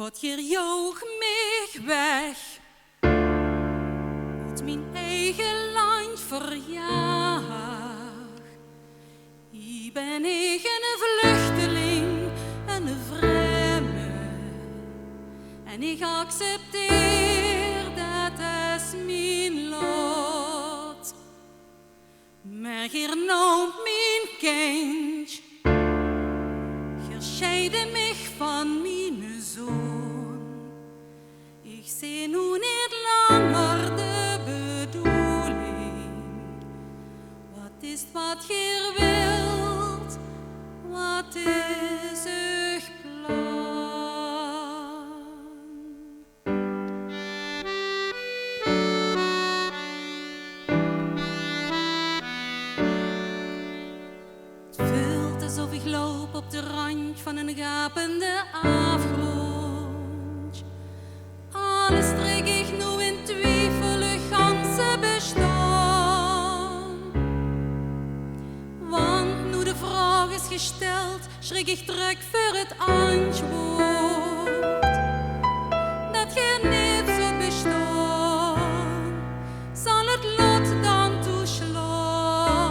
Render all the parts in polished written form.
God hier joog mich weg uit mijn eigen land verjaag. Hier ben ik een vluchteling en een vreemde en ik accepteer dat is mijn lot. Maar hier noomt mijn kind, gescheiden mich van mijn zoon. Ik zie nu niet langer de bedoeling. Wat is het wat je wilt? Wat is uw plan? Het voelt alsof ik loop op de rand van een gapende afgrond. Alles trek ik nu in twijfel, het ganse bestaan. Want nu de vraag is gesteld, schrik ik terug voor het antwoord. Dat je niet zult bestaan, zal het lot dan toeslaan.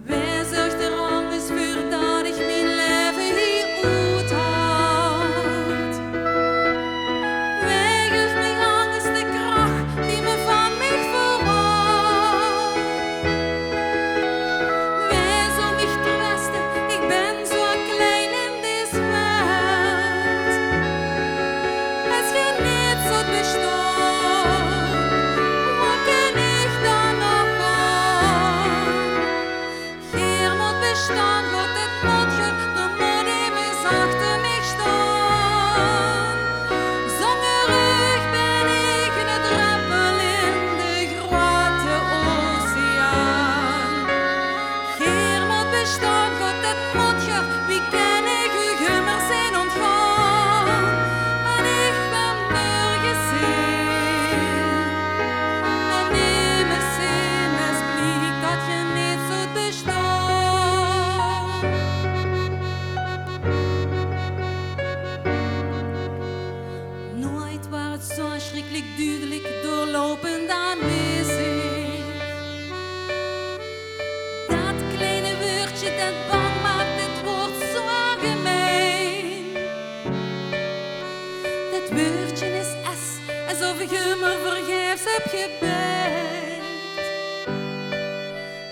Wij zegt er anders voor dat ik mijn leven hier uithoud. Wij geeft mij angst de kracht die me van mij verwacht. Wij zo mich trösten, ik ben zo klein in deze wereld. Als je niet zult bestaan, wat kan ik dan nog aan? Hier moet bestaan, wat het moet je, dan moet immers achter mij staan. Zonder rug ben ik een druppel in de grote oceaan. Hier moet bestaan, wat het moet je, wie ken ik u immer zijn ontgaan. En ik ben burgerzin. En immers zin is blijk dat je niet zult bestaan. Nooit was het zo schrikkelijk duidelijk doorlopend aanwezig. Dat kleine woordje dat bang maakt, het wordt zo gemeen. Dat woordje is S, alsof ik me vergeefs heb gebed.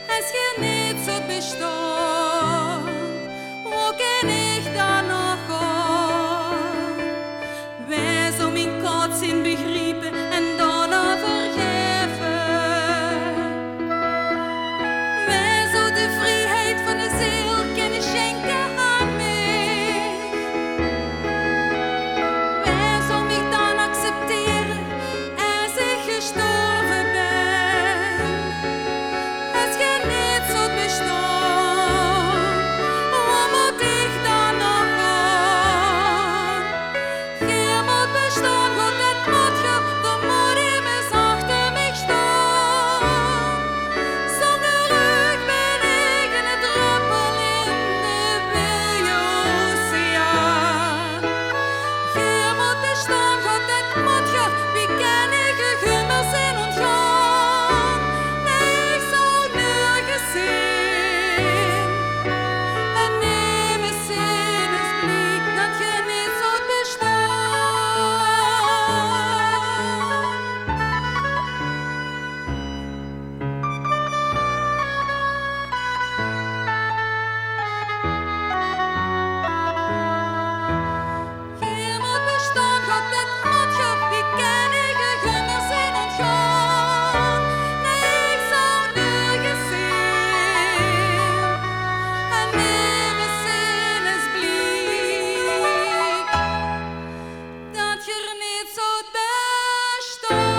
Als je niet zult bestaan, hoe kan ik dan nog aan? Wij zo mijn kots in begrijpen en dan vergeven. Wij zo de vrijheid van de ziel kunnen schenken aan mij. Wij zo mich dan accepteren als ik gestorven ben. Als je niet zult bestaan, hoe moet ik dan nog aan? Je moet bestaan, wat het moet je, dan moet immers achter mij staan. Zonder rug ben ik een druppel in de wilde oceaan. Je moet bestaan, wat het moet je, wie ken ik u immer zijn ontgaan. Nee, ik zal nergens zijn. En immers zin is blijk dat je niet zult bestaan. Je moet bestaan, God, dat moet je, wie ken ik u immer zijn ontgaan. Nee, ik zal nergens zijn. En immers zin is blijk dat je er niet zult bestaan.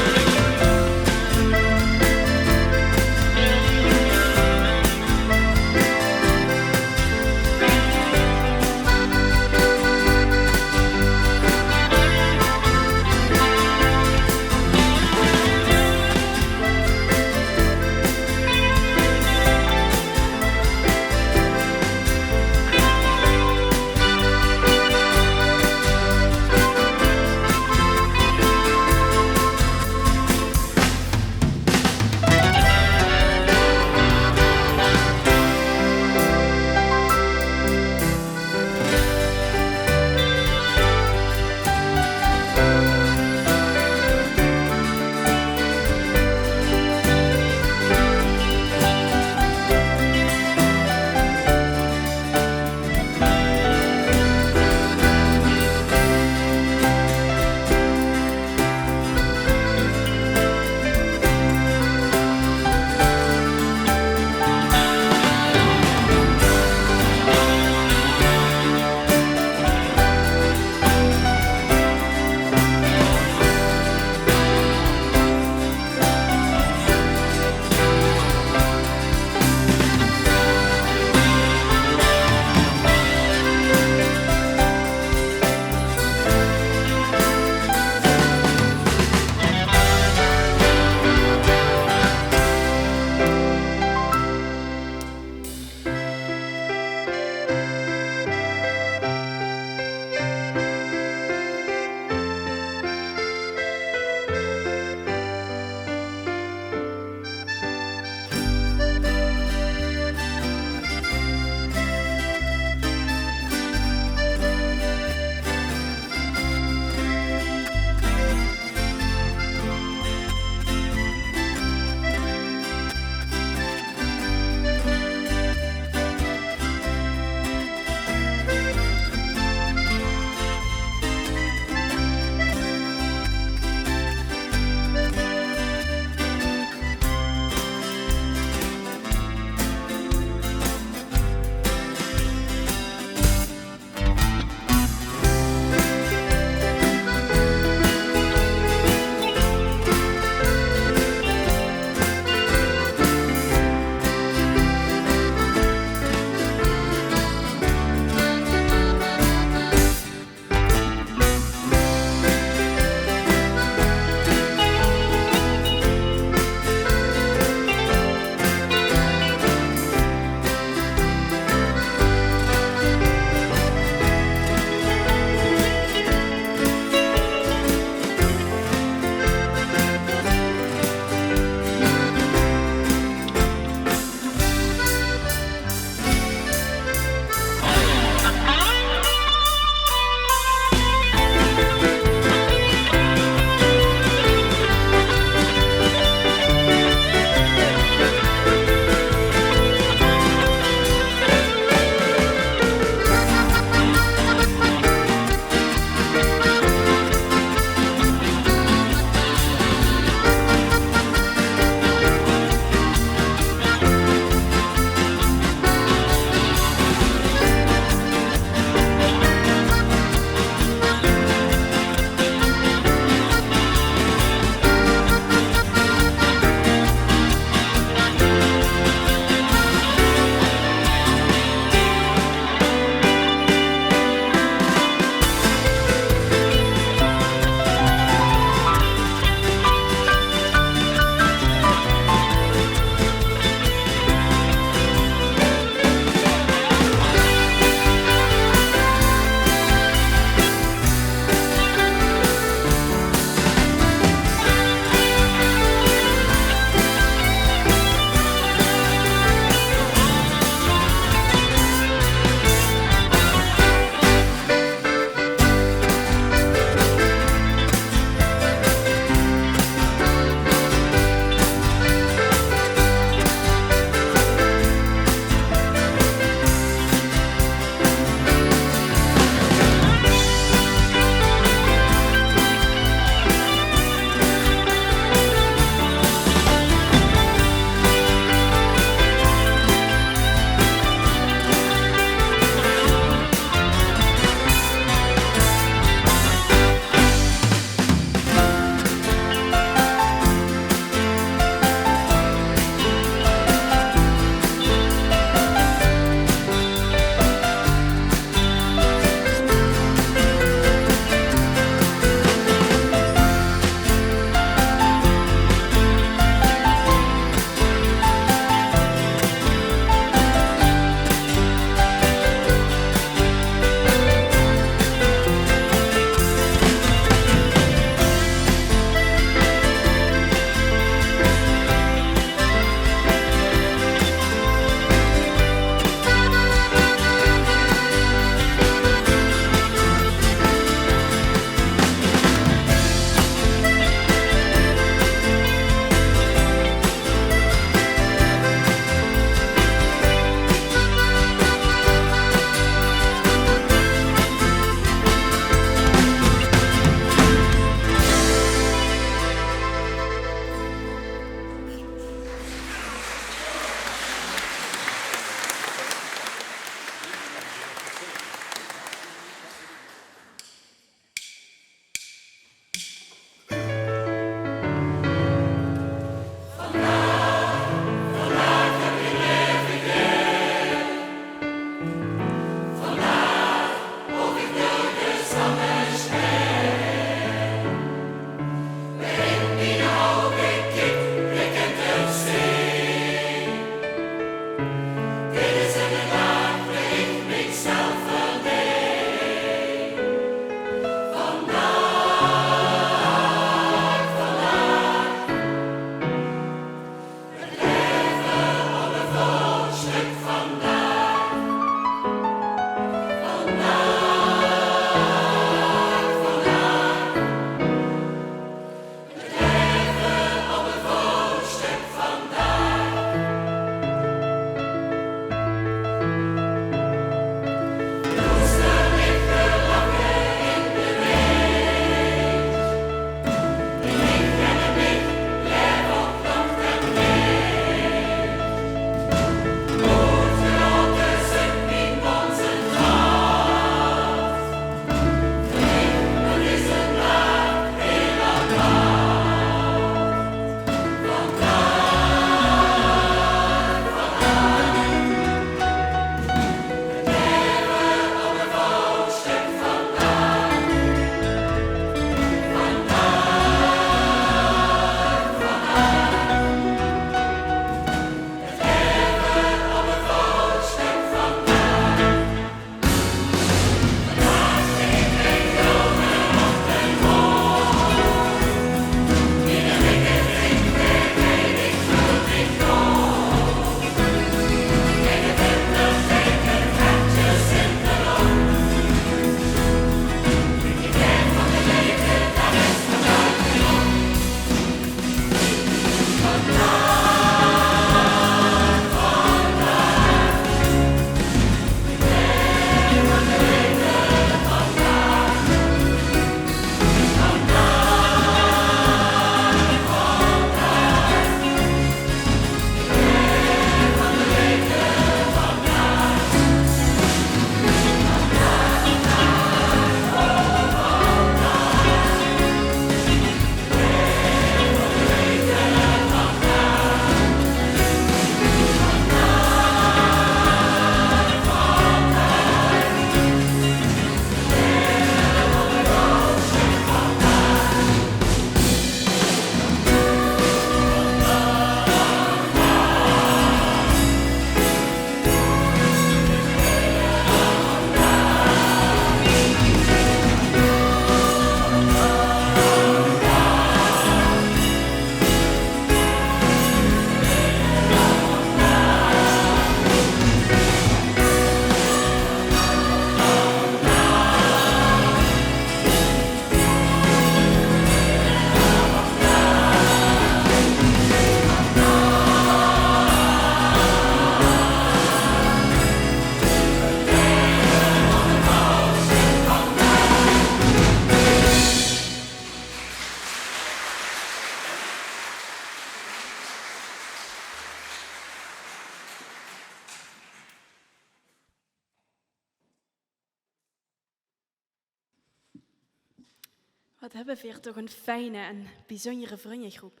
Wat hebben we weer toch een fijne en bijzondere vriendengroep.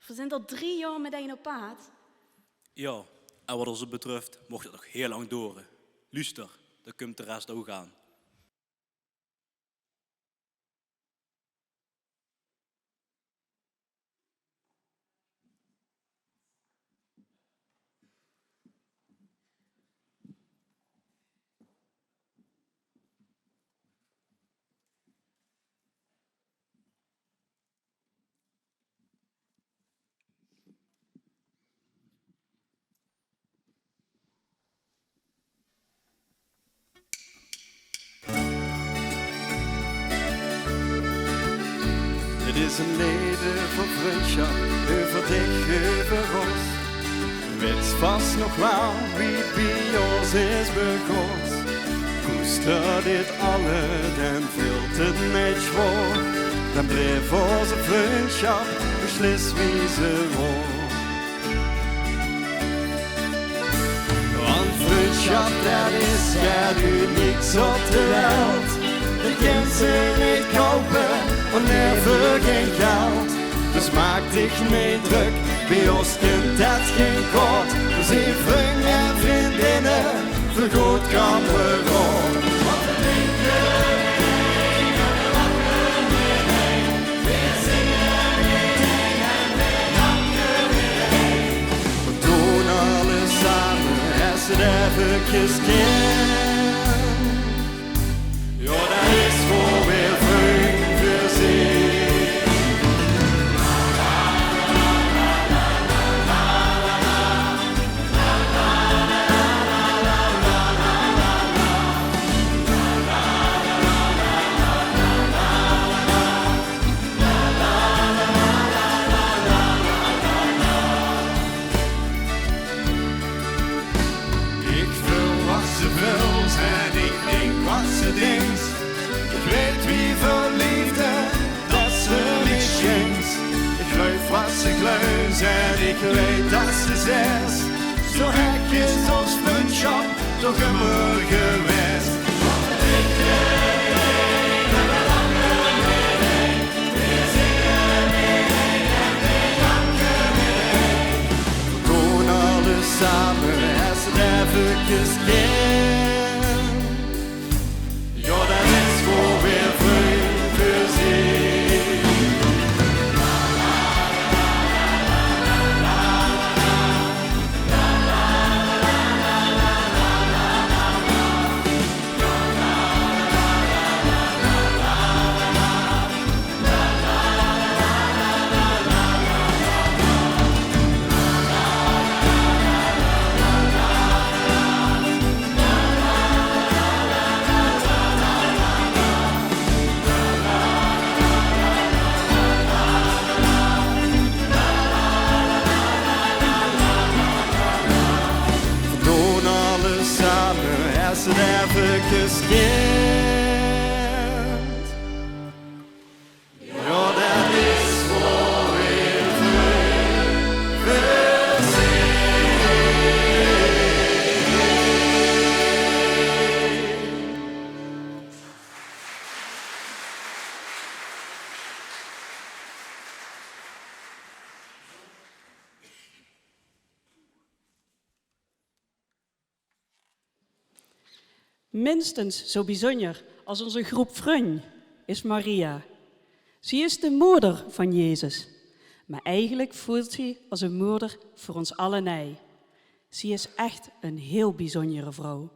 We zijn al 3 jaar met een op pad. Ja, en wat ons betreft mocht het nog heel lang door. Luister, dan komt de rest ook aan. Het is een leven van vriendschap, over dich, over ons. Weet vast nog wel wie bij ons is begonnen. Koester dit alle, dan vult het niet schwoor. Dan bleef onze vriendschap beslist wie ze wordt. Want vriendschap, dat is ja nu niets op de wereld. Dat kan ze niet kopen, en never geen geld. Dus maak dich niet druk, bij ons kent dat geen kort. We zijn vrienden en vriendinnen, voor goed kan we rond. Want we drinken mee, en we lachen weer heen. We zingen weer heen en we janken weer heen. We doen alles samen, als het eventjes kan. Ja, dat is voor weer vriend voor zich. Ik vul wat ze wil en ik denk wat ze denkt. Ik weet wie voor liefde dat ze niet schenkt. Ik geloof wat ze gelooft en ik weet dat ze zegt. Zo hek is ons vriendschap toch immer geweest. We doen alles samen als het eventjes kan. Ja, dat is voor weer vriend voor zich. We doen alles samen als het eventjes kan. Ja, dat is voor weer vriend voor zich. Minstens zo bijzonder als onze groep vrienden is Maria. Ze is de moeder van Jezus. Maar eigenlijk voelt ze als een moeder voor ons allen. Ze is echt een heel bijzondere vrouw.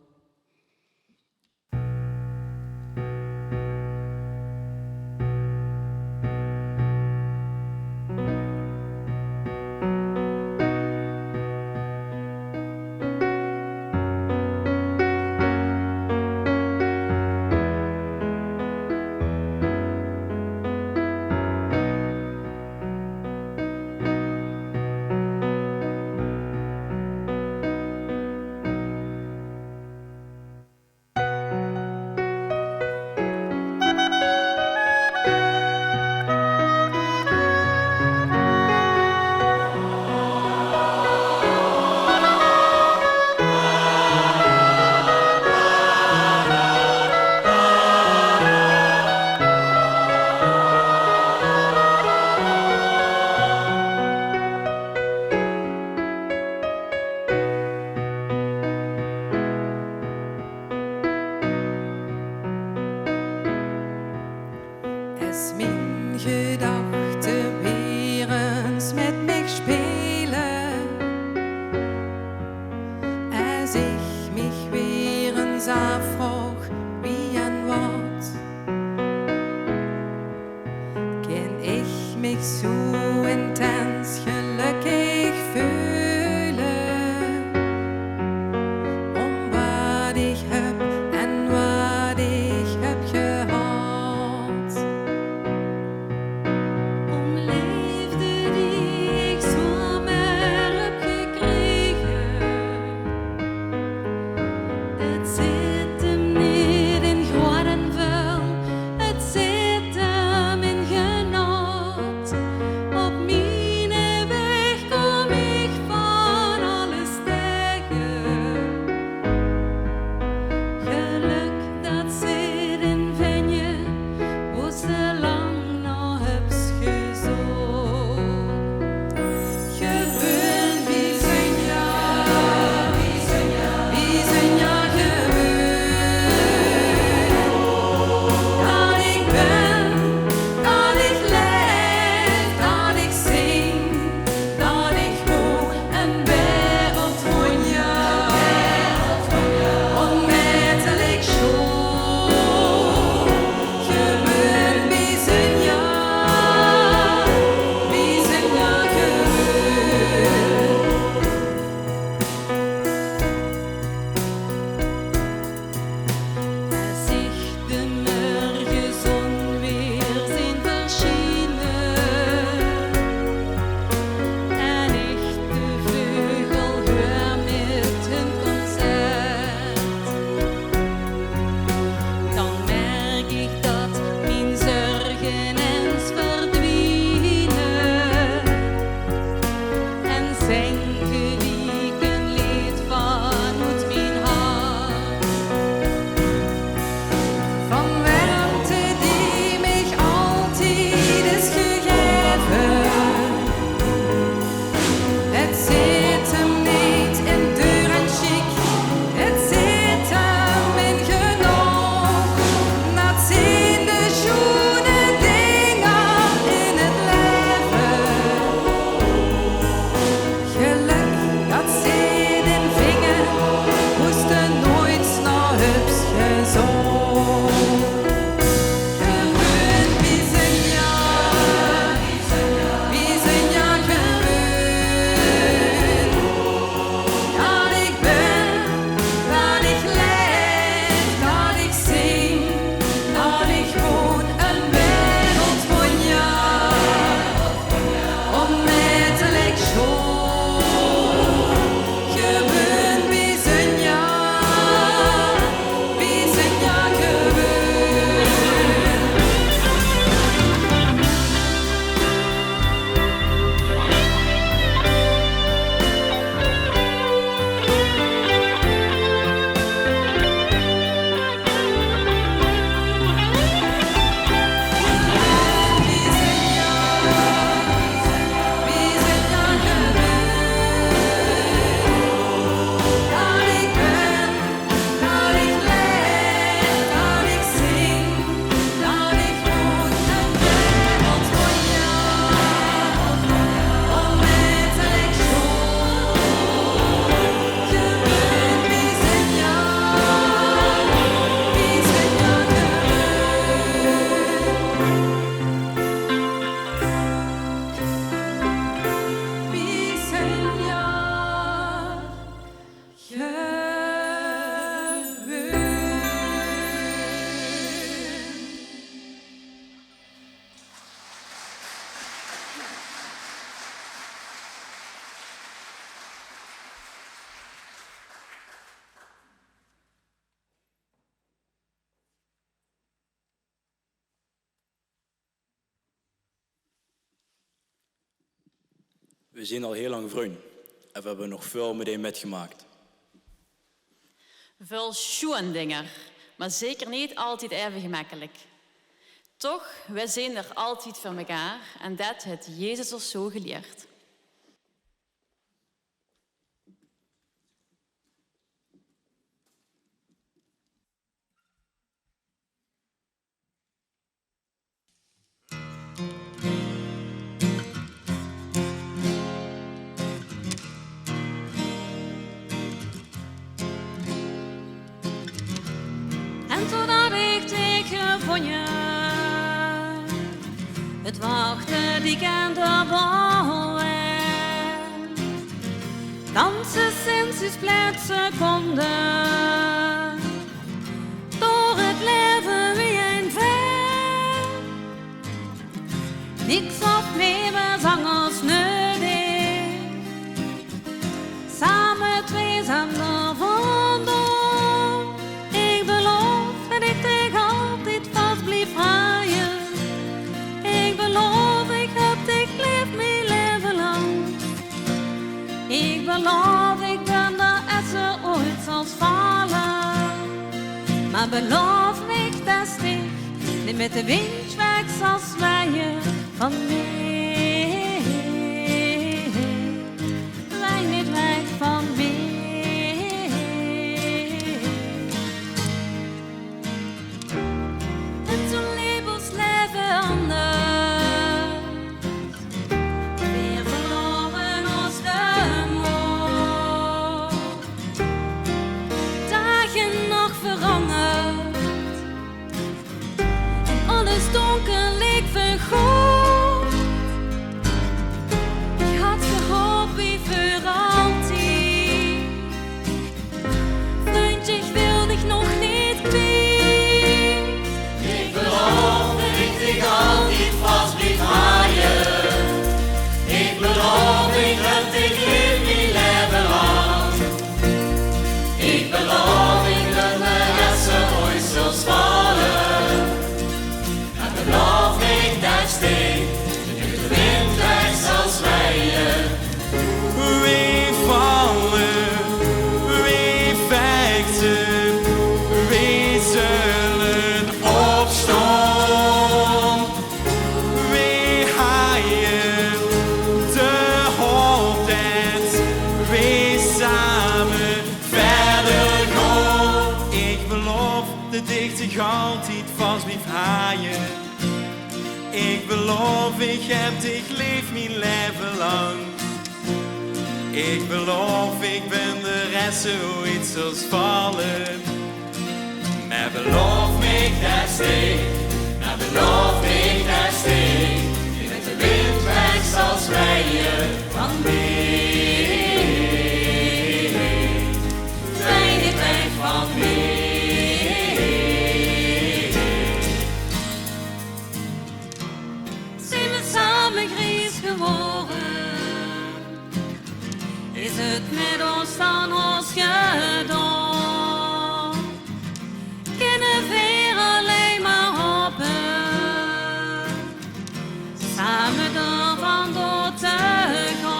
als mijn gedachten weer eens met mij spelen, als ik mich weer eens afvraag wie en wat, kan ik mich zo intens gelukkig voelen, om wat ik heb en wat ik heb gehad. Om liefde die ik zomaar heb gekregen. Het zit hem niet in groot en vuil, het zit hem in genot. Op mijn weg kom ik van alles tegen. Geluk dat zit in venje, wo ze lang nog hebt gezocht. Gewoon wie zijn ja, wie zijn ja gewoon. Dat ik ben, dat ik leef, dat ik zing, dat ik woon een wereld van jou, onmetelijk schoon. Gewoon wie zijn ja gewoon. Als ik de morgenzon weer zien verschijnen en ik de vogel hoor met hun concert, dan merk ik dat mijn zorgen eens verdwijnen en zinken wie een lied vanuit mijn hart. Van warmte die mich altijd is gegeven. Het zit hem niet in duur en chic, het zit hem in genoeg. Dat zijn de schone dingen in het leven. Geluk dat zit in vinger, moesten nooit naar hups gezocht. Gewoon wie zijn ja gewoon. Dat ik ben, dat ik leef, dat ik zing, dat ik woon een wereld van jou, onmetelijk schoon. Gewoon wie zijn ja gewoon. Dat ik ben, dat ik leef, dat ik zing, dat ik woon een wereld van jou, onmetelijk schoon. Gewoon wie zijn ja gewoon. Wie zijn ja gewoon. We zijn al heel lang vrienden en we hebben nog veel meteen metgemaakt. Veel schoendinger, maar zeker niet altijd even gemakkelijk. Toch, wij zijn er altijd voor elkaar en dat heeft Jezus ons zo geleerd. die kan doorbouwen. Dansen sinds die splitseconde. Door het leven wie een ver. Niks op leven zangers nuttig. Samen twee zanden vandoor. Ik beloof dat ik tegen altijd vast blijf haaien. Ik beloof ik heb dich lief mijn leven lang. Ik beloof ik ben de essen ooit zal vallen. Maar beloof ik dat ik niet met de wind weg zal zwaaien van mij. Wij niet weg van mij. En toen leef ons leven anders. Weer verloren ons de moed. Dagen nog veranderd. En alles donker leek vergoed. Ik had gehoopt wie voor altijd. Vriendje, ik wil dich nog niet kwijt. Ik beloof dat ik dich altijd vast blijf haaien. Ik beloof ik heb dich lief mijn leven lang. Ik beloof ik dat mijn lessen ooit zal vallen. En beloof ik dat steen in de wind weg zal zwaaien. Wie vallen, wie vechten, wie zullen opstaan? Wie haaien de hoop dat wie samen verder gaan. Ik beloof dat ik dich altijd vast blijf haaien. Ik beloof ik heb dich lief mijn leven lang. Ik beloof ik ben de rest zoiets als vallen. Maar beloof me dat steek, maar beloof ik dat steek. Die met de wind weg zal zwaaien van mij. Wij niet weg van mij. Zijn we samen grijs geworden? Is het met ons dan ons gedaan? Kunnen weer alleen maar hopen, samen door vandoor te gaan.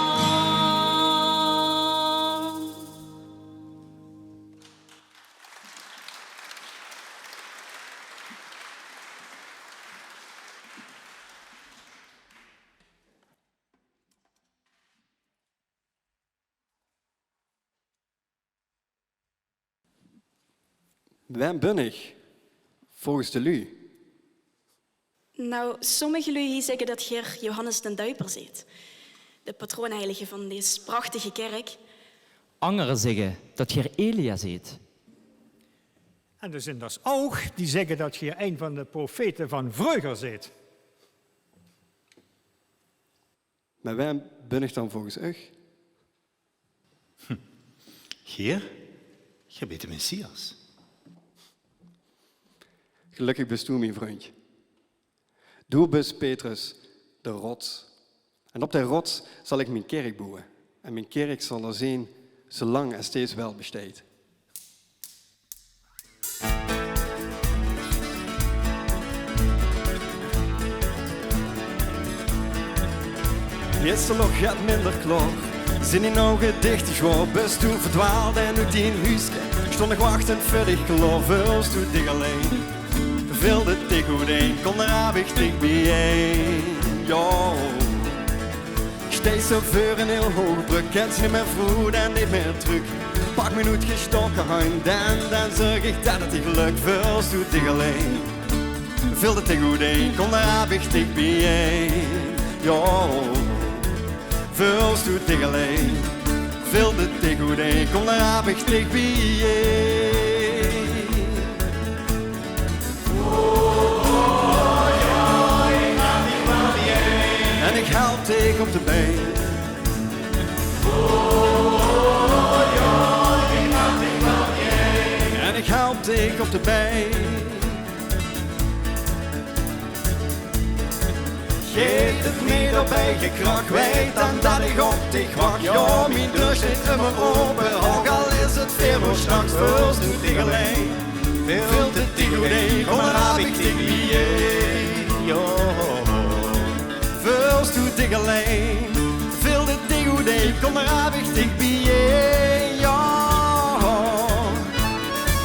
Waar ben ik? Volgens de lu. Nou, sommige lui zeggen dat je Johannes den Duiper ziet. De patroonheilige van deze prachtige kerk. Anderen zeggen dat je Elia ziet. En er zijn dus ook die zeggen dat je een van de profeten van vroeger zit. Maar waar ben ik dan volgens u? Heer, je bent de Messias. Gelukkig bist u, mijn vriend. Du bist Petrus, de rots. En op de rots zal ik mijn kerk bouwen. En mijn kerk zal er zijn, zolang er steeds wel besteedt. Gisteren nog gaat minder klaar. Zijn in ogen dicht geworden, best toen verdwaald en uit die huisje. Stond ik wachtend voor dich geloof, als toen dich alleen. Vulde dich goed heen, kon er abig dich bijeen. Ja, steeds zo voor een heel hoge brug, kent ze niet meer vroeg en niet meer terug. Pak me nooit gestoken hand en dan zeg ik dat het dich lukt, als toen dich alleen. Vulde dich goed heen, kon er abig dich bijeen. Ja. Vuls doet dich alleen, vulde dich goed heen, kom daar abig dich bijeen. Oh, ja, ik ga dich wel bijeen. En ik op de been. En ik help dich op de been. Geef het mee daarbij gekrak, weet dan dat ik op dich wacht. Ja, mijn deur zit immer open, ook al is het veel voor straks. First doet dich alleen, veel te dich goed heen, kom maar heb ik dich bij je. First doet dich alleen, veel te dich goed heen, kom maar heb ik dich bij je.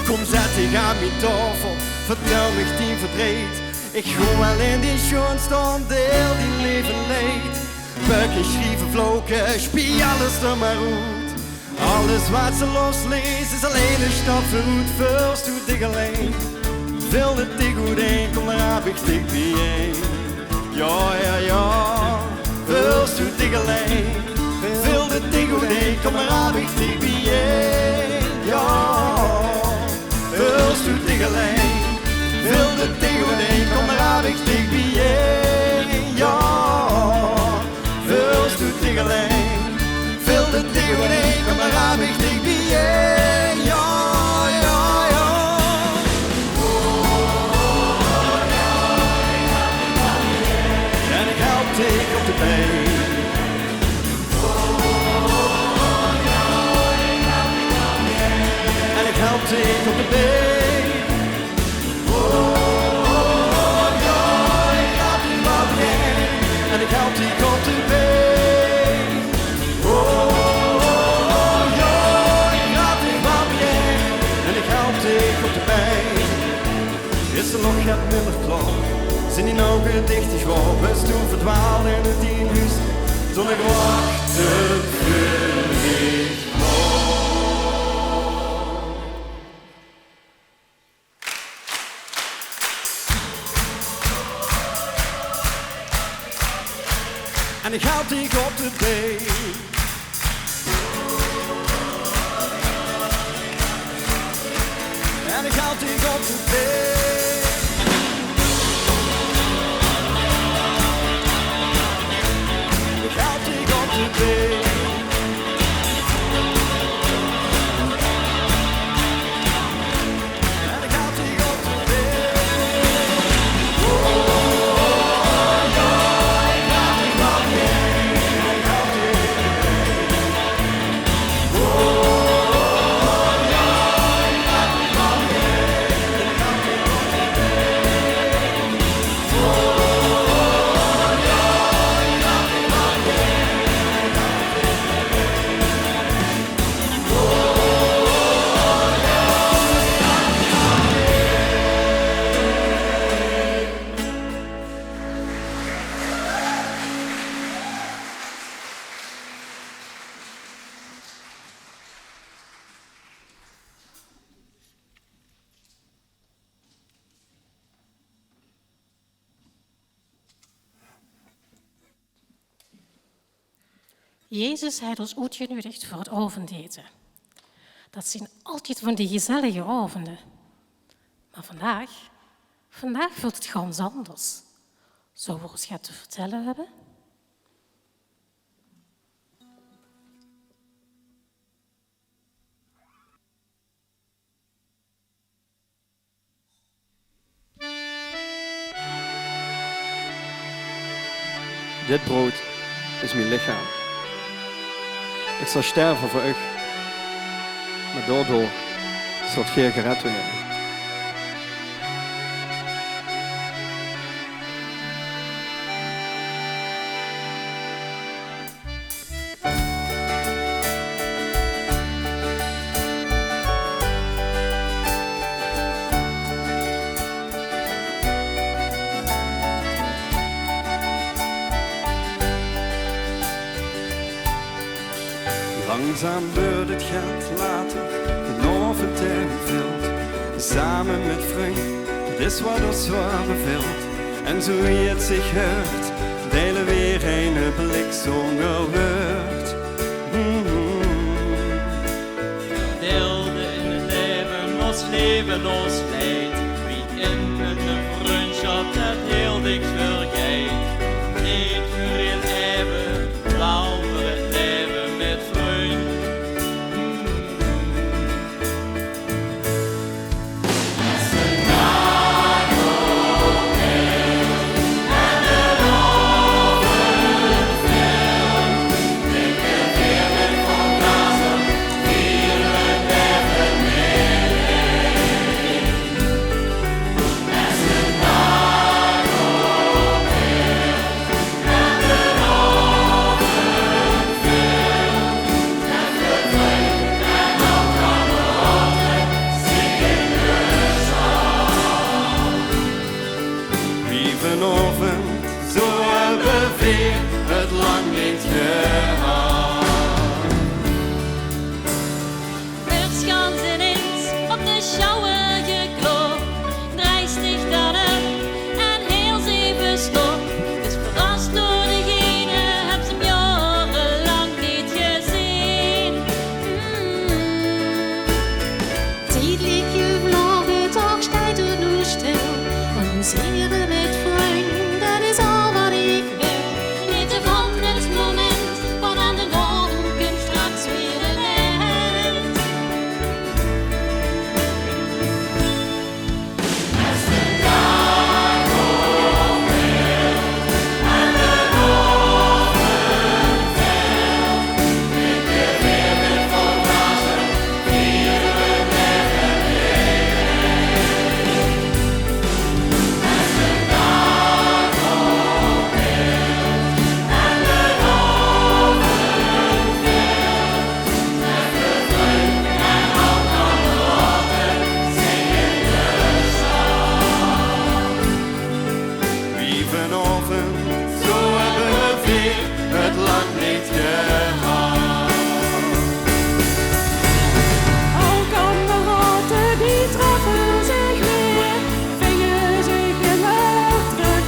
Kom zet dich aan mijn tafel, vertel me die verdriet. Ik gooi wel in die schoonste deel die leven leed. Buikjes schieven vloken, spie alles er maar uit. Alles wat ze losleest is alleen een stap vooruit. First doet dich alleen, veel het dich goed heen, kom maar heb ik dich bij. Ja, ja, ja. First doet dich alleen, veel het dich goed heen, kom maar heb ik dich bij. Ja, first doet dich alleen. Wil de tegenwoordig, kom maar heb ik dich bij je. Ja, veel doet dich alleen. Wil de tegenwoordig, kom maar heb ik dich bij je. Ja, ja, ja. En ik help dich op de been. En ik help dich op de been. En ik help dich op de been. Ja, ik help dich wat meer. En ik help dich op de been. Is er nog het minder klop? Zijn die ogen dicht geworden? Best toen verdwaald in het dienhuis. Toen ik wachtte, vind ik en ik help dich op de been. En ik help dich op de been. Ik help dich op de been. En ik help dich op de been. Jezus heeft ons uitgenodigd voor het avondeten. Dat zijn altijd van die gezellige avonden. Maar vandaag voelt het ganz anders. Zou we ons wat te vertellen hebben? Dit brood is mijn lichaam. Ik zal sterven voor u, maar daardoor zult gij gered worden. Langzaam wordt het geld later, vanaf het veld. Samen met vriend, het is wat ons zwaar beveelt. En zo wie het zich hoort, delen weer een blik zonder woord. Deelde in het leven, ons leven, ons leed. Wie in de vriendschap dat heel dik vergeet. Niet voor heel even, vanavond, zo hebben we het lang niet gehad. Verschans ineens op de schouwer geklopt, dreistig dan en heel zeven stop. Dus verrast door degene, heb ze hem jarenlang niet gezien. Tijdelijk je vlogen, toch staat er nu stil. Amuseren met vrienden, dat is al wat ik wil. Genieten van het moment, want aan de morgen komt straks weer een eind. Als de dag opheelt en de oven valt, ik de wereld vol blazen, vieren we met een leven. Als de dag opheelt en de oven valt, met de vreugd en al kameraden zingen de stad. Wie vanavond, zo hebben we het lang niet gehad. Al kameraden die treffen zich weer, vingen zich in haar terug.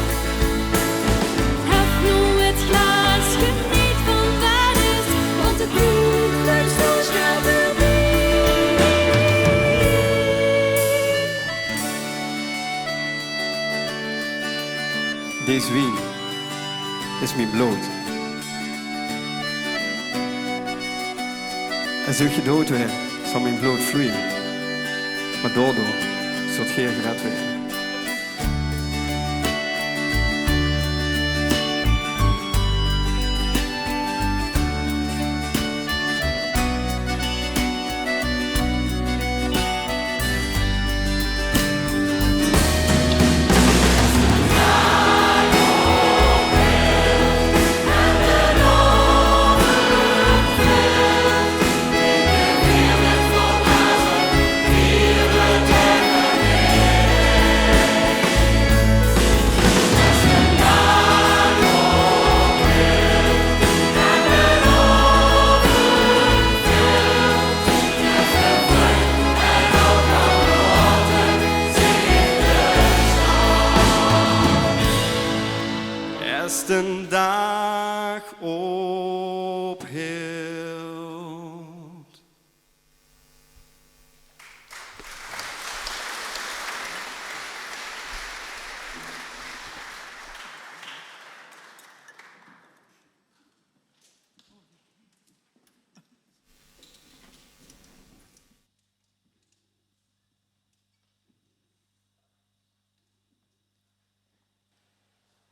Heb nu het glas, geniet van wat is, want het bloed blijft zo snel voorbij. Deze wien is mijn bloed. En zult je dood weer, zal mijn bloed vloeien. Maar daardoor zult gij gered werden. Als de dag opheelt.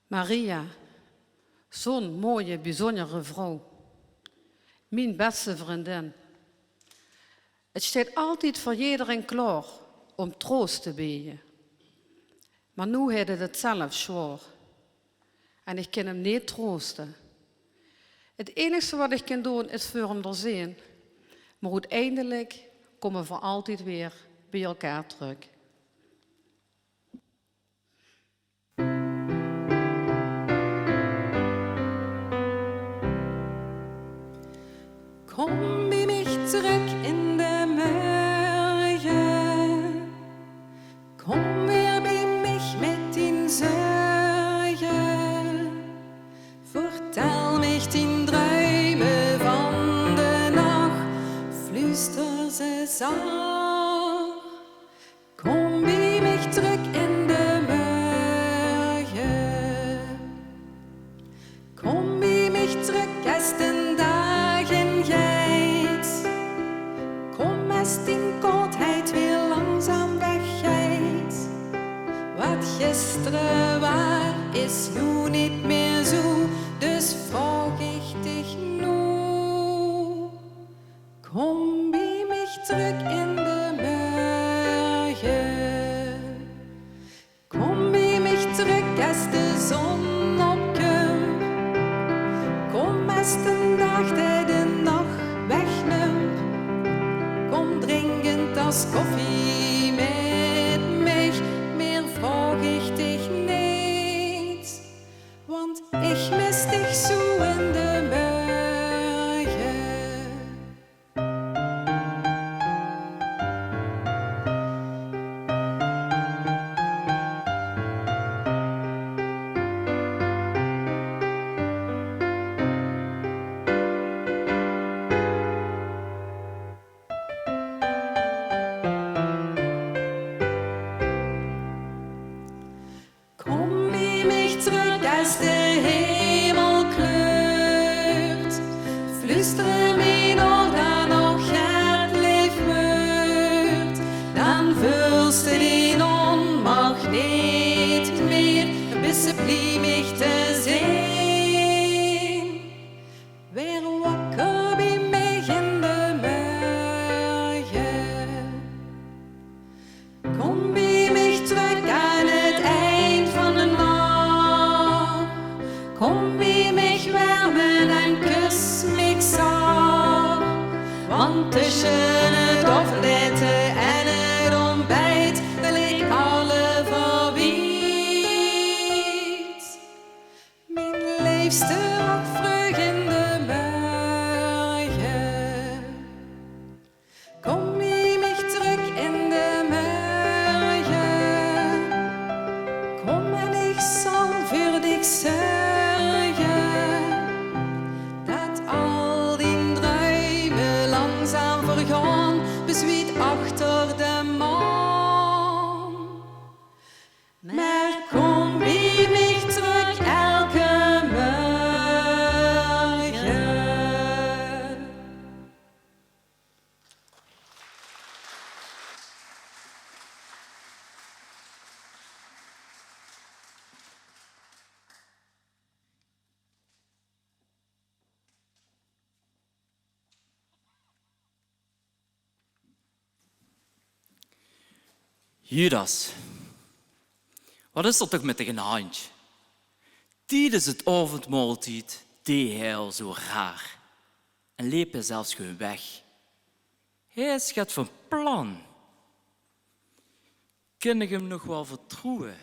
Maria, zo'n mooie, bijzondere vrouw. Mijn beste vriendin. Het staat altijd voor iedereen klaar om troost te bieden. Maar nu heeft het zelf zwaar. En ik kan hem niet troosten. Het enige wat ik kan doen is voor hem er zijn. Maar uiteindelijk komen we voor altijd weer bij elkaar terug. Kom bij mich zurück in de Morgen. Kom weer bij mich met die Sorgen. Vertel mich die Träume van de Nacht. Flüster ze zacht. Kom bij mich zurück in de Morgen. Kom bij mich zurück als de dagen gaat. Kom als die koudheid weer langzaam weggaat. Wat gisteren waar is nu niet meer zo, dus vraag ik dich nu. Kom bij mich terug in de morgen. Kom bij mich terug als de zon opkomt. Kom als de dag die de nacht wegneemt. Kom dringend als koffie met mij, meer vraag ik dich niet. Kom bij mich zurück, als der Himmel kleurt. Flüstere mir noch, da noch het lief wird. Dan wirst du die Ohnmacht nicht mehr, bis sie blieb mich te zien. Weer wakker bij mich in de morgen. Kom bij mich terug aan het eind van de nacht. Kom bij mich wärmen en kus mich zacht. Want tussen het opletten en het ontbijt wil ik alle verwijt. Mijn liefste wat vroeg in de morgen. Kom bij mich terug in de morgen. Kom en ik zal voor dich zorgen. Dat al die druimen langzaam vergaan, bezwiet achter de maan. Maar kom bij mich terug elke morgen. Judas, wat is er toch met de genaantje? Tijdens het avondmaaltijd deed hij al zo raar en liep hij zelfs gewoon weg. Hij schat van plan. Kun ik hem nog wel vertrouwen?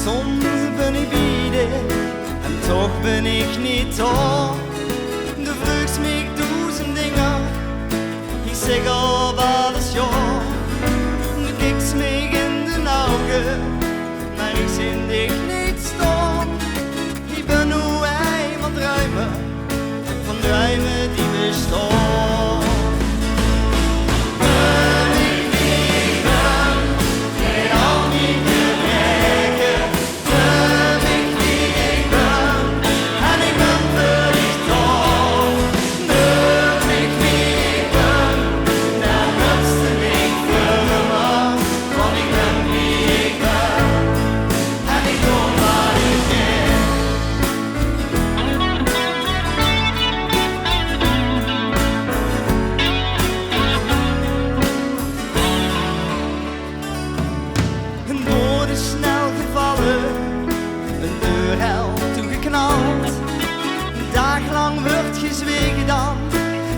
Soms ben ik bij dir en toch ben ik niet da. Du fragst mich 1000 Dinge, ich sag auf alles ja. Du kickst mich in den Augen, maar ich seh dich nicht staan. Ich bin nur einmal Träume von Träumen, die bestaan. Een woord is snel gevallen, een deur hel toegeknald. Een dag lang wordt gezwegen dan,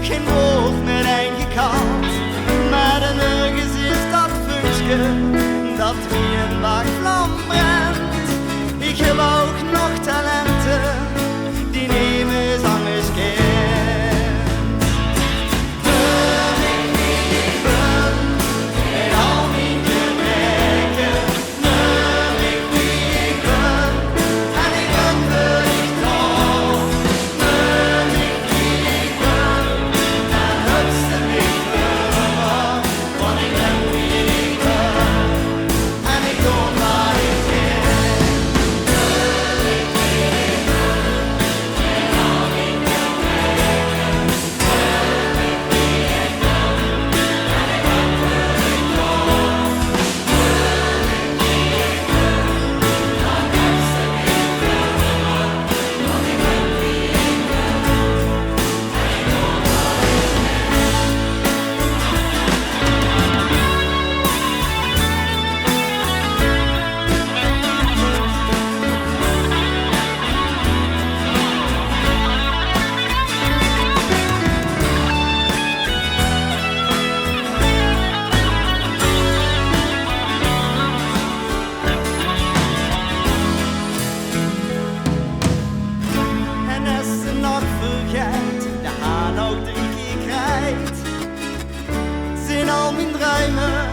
geen woord meer ingekald. Maar dan ergens is dat vuurtje, dat wie een waakvlam brandt. Ik heb ook nog talenten, die nemen zangers kent. druimen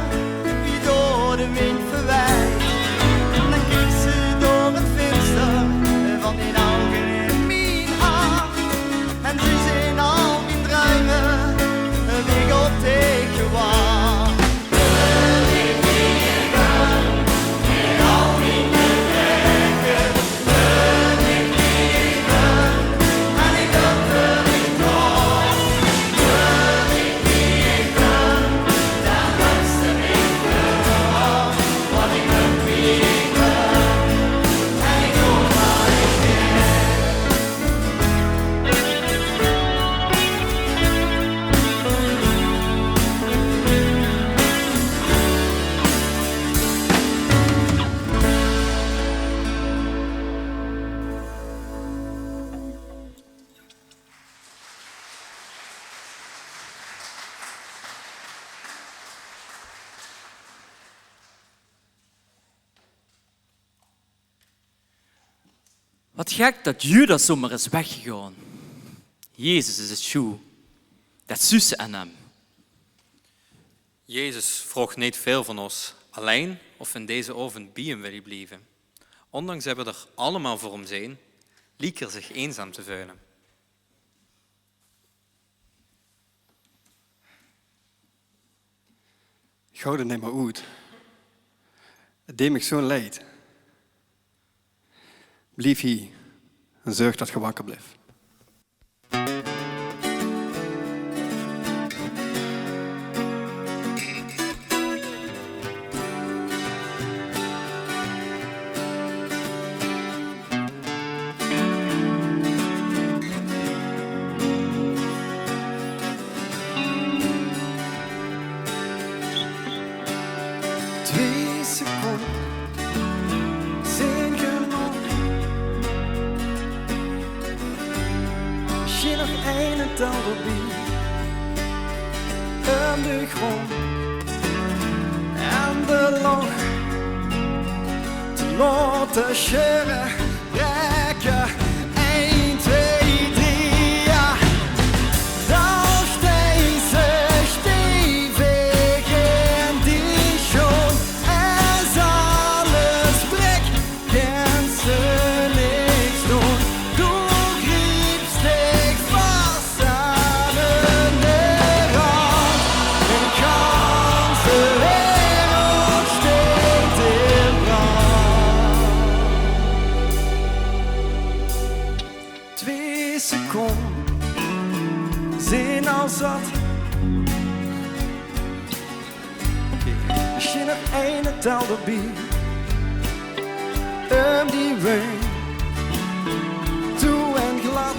wie door de wind verwijt. En dan kijkt ze door het venster van die ogen in mijn hart. En ze zijn al mijn druimen weg op tegenwaar. Wat gek dat Judas zomaar is weggegaan. Jezus is het schoe. Dat zussen aan hem. Jezus vroeg niet veel van ons, alleen of in deze oven bij hem willen blijven. Ondanks dat we er allemaal voor hem zijn, liek er zich eenzaam te voelen. Gouden neem maar uit. Het deed me zo leid. Blijf hier en zorg dat je wakker blijft. En de grond en de lach te laten scheren, breken. 1, 2, 3, ja. Dan deze stevig in die schoen en alles brek, kan ze niks doen. Du griepst dich vast aan de rand en de ganze wereld steekt in brand. 2 seconden zijn al zat. Als je nog 1 tel erbij, die wijn, toe en glad,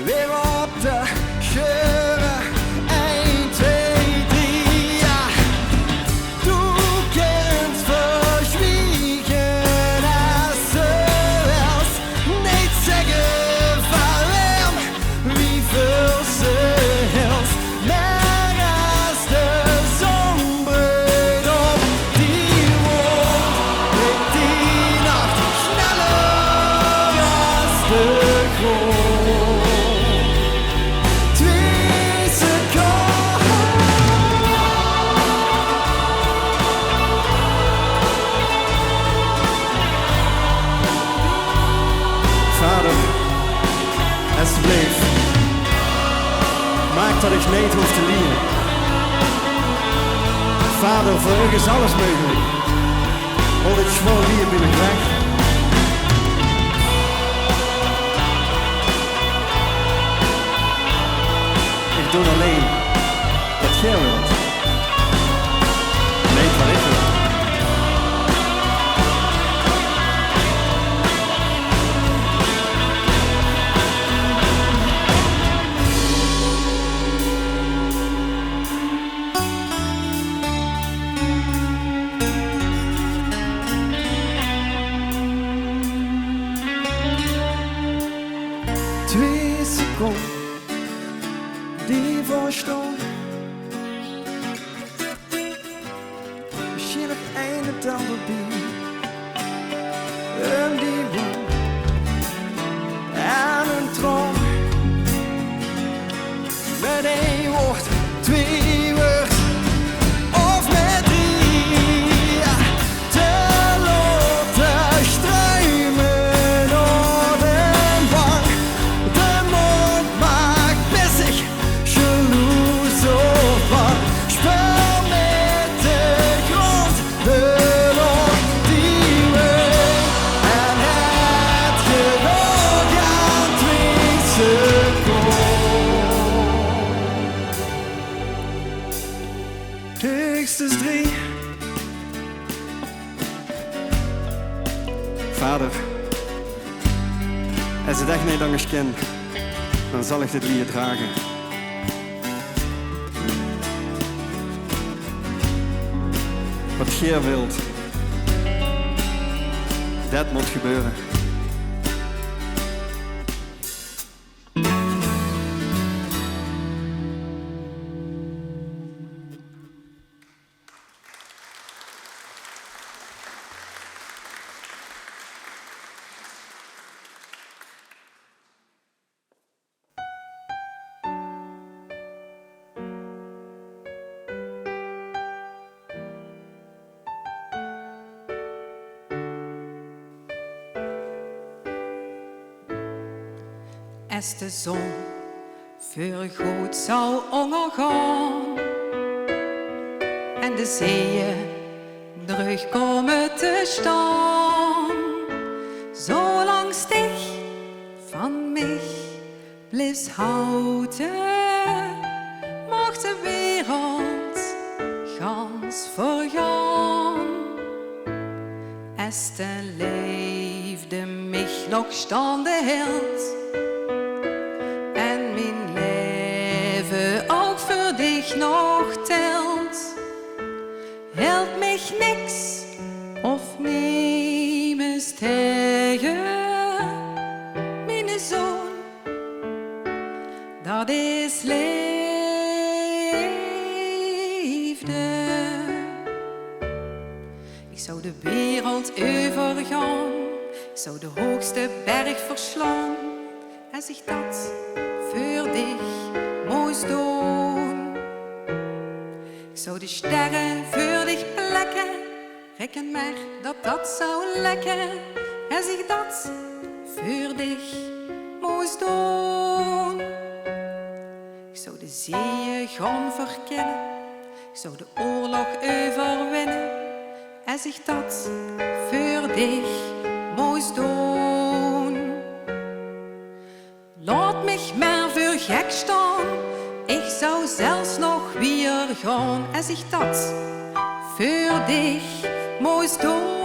weer op de scheuren. 1, 2, 3, ja. Du kent verzwiegen als ze wels, niet zeggen van hem, wie veel ze hels. Maar als de zon breekt op die wolk, breekt die nacht sneller als de grond. 2 seconden. Vader, alsjeblieft, maak dat ik niet hoef te liegen. Vader, voor u is alles mogelijk. Al dit schwol hier ben ik weg. Ik doe alleen wat jij wilt. Niet wat ik wil. Die voorstond. Misschien nog 1 tel erbij. En die woon. En een trom. Met 1 woord, 2 Vader, als het echt niet anders kan, dan zal ik dit lied dragen. Wat Geer wilt, dat moet gebeuren. Als de zon voor goed zou ondergaan en de zeeën terug komen te staan, zolang stich van mij blijft houden, mag de wereld gans vergaan. Als de liefde mij nog staande hield, nog telt, helpt mij niks of neemt tegen. Mijn zoon, dat is liefde. Ik zou de wereld overgaan, ik zou de hoogste berg verslaan, als ik dat voor dich moest doen. Ik zou de sterren voor dich plekken, reken maar dat dat zou lekken, als ik dat voor dich moest doen. Ik zou de zeeën gaan verkennen, ik zou de oorlog overwinnen, als ik dat voor dich moest doen. Laat mij maar voor gek staan, ik zou zelfs nog weer gaan, als ik dat voor dich moest doen.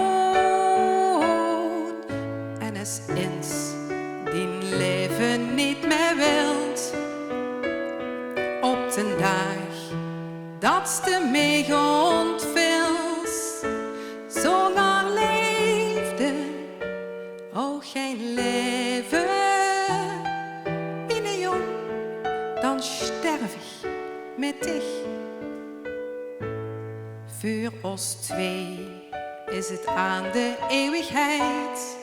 En als eens die leven niet meer wilt, op den dag dat de mij ontvult, zolang leefde ook geen leven, mijn jong, dan sterf ik met dich. Voor ons twee is het aan de eeuwigheid,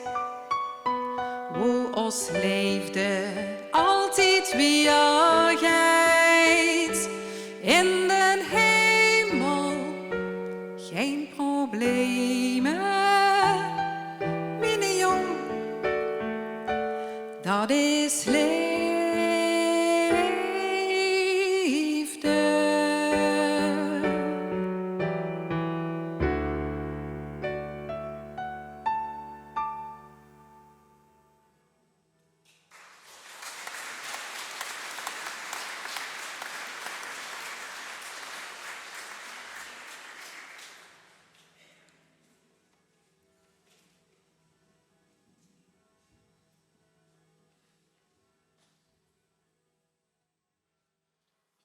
hoe ons leefde altijd weer geit. In de hemel geen problemen, mijn jong, dat is liefde.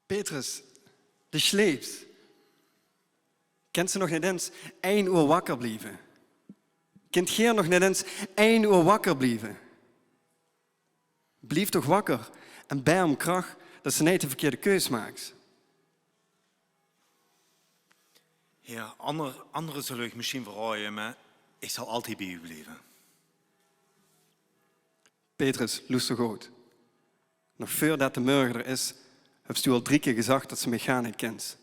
Petrus, de sleept. Kent ze nog niet eens 1 uur wakker blijven? Kent Geer nog niet eens 1 uur wakker blijven? Blijf toch wakker en bij hem kracht dat ze niet de verkeerde keus maakt. Ja, anderen zullen ik misschien verrooien, maar ik zal altijd bij u blijven. Petrus, luister goed. Nog voordat de morgen er is, heb je al 3 keer gezegd dat ze mij gaan niet kent.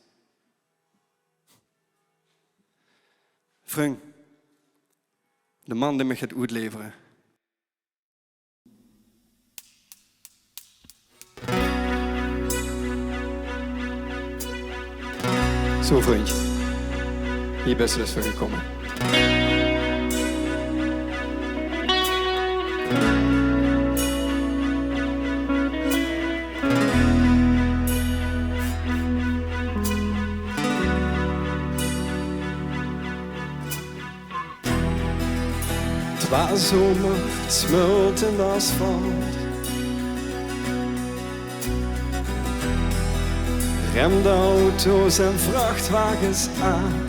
Vriend, de man die me gaat uitleveren. Zo vriendje, hier best dus voor gekomen. na zomer, het smultende asfalt. Remde auto's en vrachtwagens aan.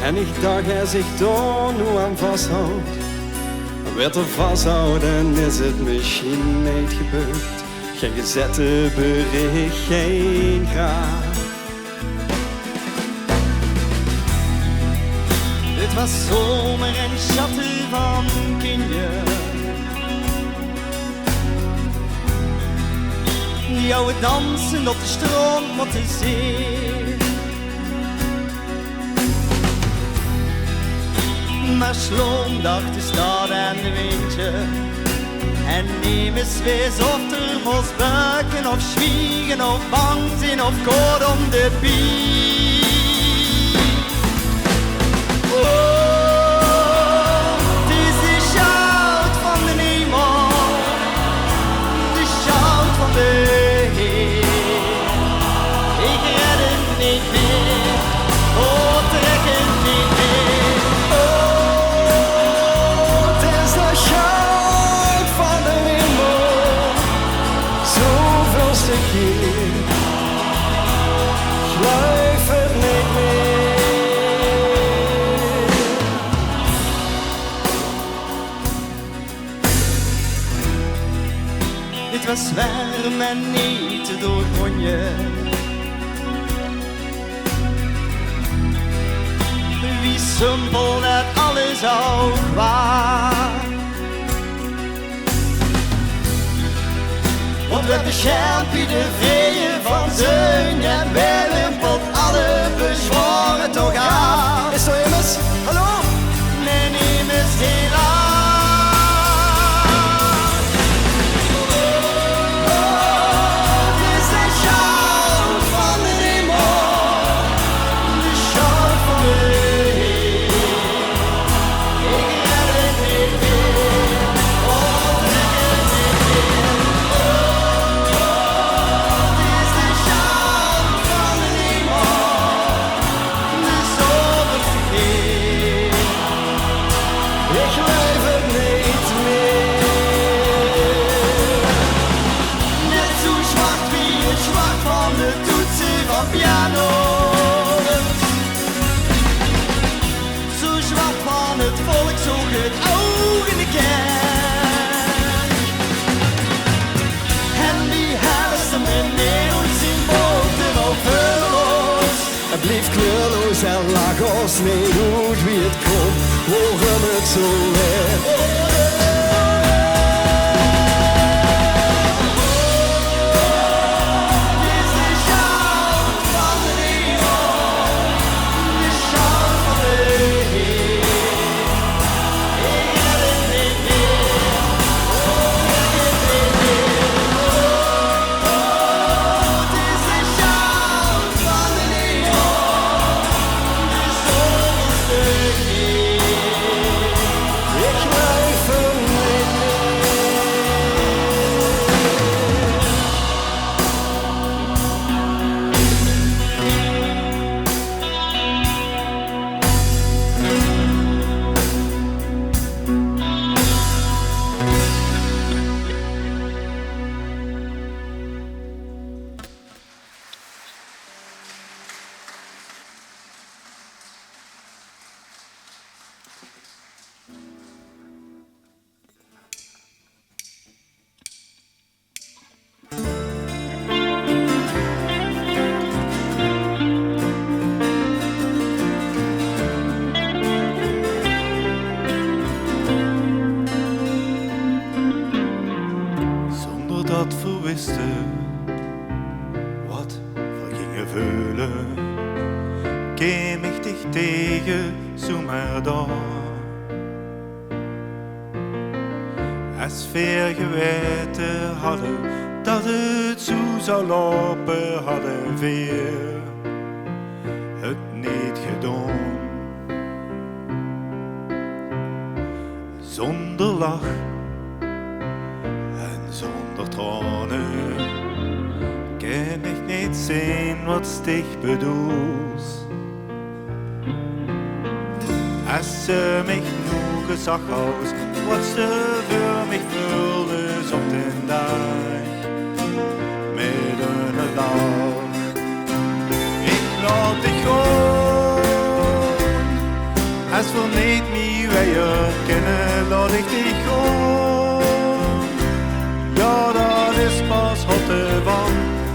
En ik dacht hij zich daar nu aan vasthoudt. Werd er vasthouden is het misschien niet gebeurd. Geen gezette bericht, geen graag. Het was zomer en schatten van kinderen. Die oude dansen op de stroom op de zee. Maar sloom dacht de stad en de windje. En neem eens wees of er moest buiken of zwiegen of bang zijn of koud om de bier. Oh, het is de shout van de hemel, de shout van de Heer. Ik red het niet meer, oh trek het niet meer. Oh, het is de shout van de hemel, zoveelste keer. Blijf het niet meer. Het was warm en niet te doorgronden. Wie simpel dat alles ook waar. Want werd de champie de vrije van zeun en welimpelt alle bezwaren toch aan. Is er immers? Hallo? Nee, immers helaas. Piano. Zo zwart van het volk, zo het oog in de kerk. En die helsten meneer ons in boten al vulloos. Het bleef kleurloos en lag ons niet goed wie het kon, waarom het zo werd. dat we wisten wat we gingen veulen, kwam ik dicht tegen zomaar daar. Als we geweten hadden dat het zo zou lopen, hadden we het niet gedaan. Zonder lach en zonder tranen kan ik niet zien wat stich bedoelt. Als ze mich nu gezag aus, wat ze voor mich vulde op den dag. Met een lach. Ik laat dich gaan. Als verneemt mij weer kennen, laat ik dich gaan. Ja, dat is pas hotte van.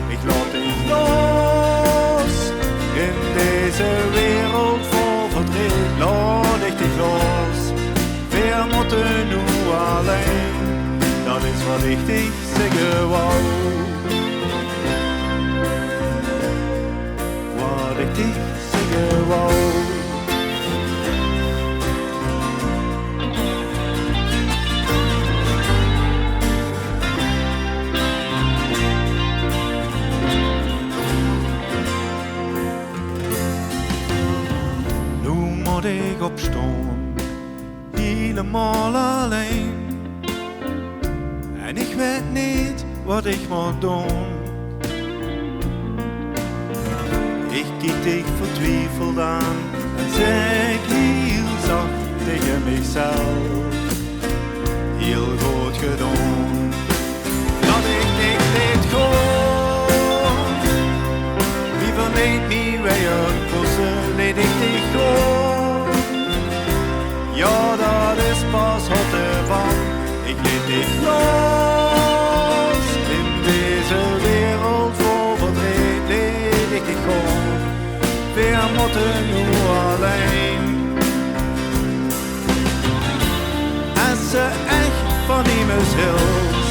Ik laat dich los. In deze wereld vol verdriet, laat ik dich los. Wir moeten nu alleen, dat is wat ik dich zeggen wou. Wat ik dich zeggen wou. Nu moet ik opstaan, helemaal alleen. En ik weet niet wat ik moet doen. Ik kijk dich vertwijfeld aan en zeg heel zacht tegen mezelf. Heel goed gedaan. Dat ik dich niet gewoon. Wie verneemt mij weer kussen, leed ik dich gewoon. Ja, dat is pas hotte van. Ik leed dich los. In deze wereld vol verdriet leed ik dich gewoon. Wir moeten nu alleen. Als ze echt van iemand hield,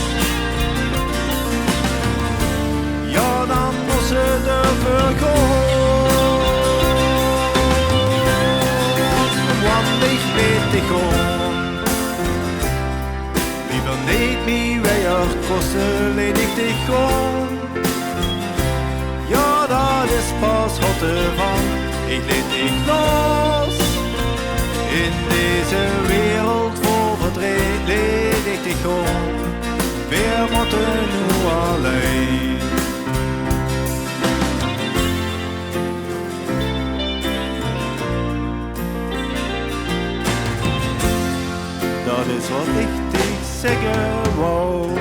ja, dan moest ze ervoor gaan. Want ik weet dich gewoon. Liever niet meer weer kosten, leed ik dich gewoon. Ja, dat is pas hotte van. Ik leed dich los. In deze wereld vol verdriet leed ik dich gewoon. Wir moeten nu alleen. Dat is wat ik dich zeggen wou.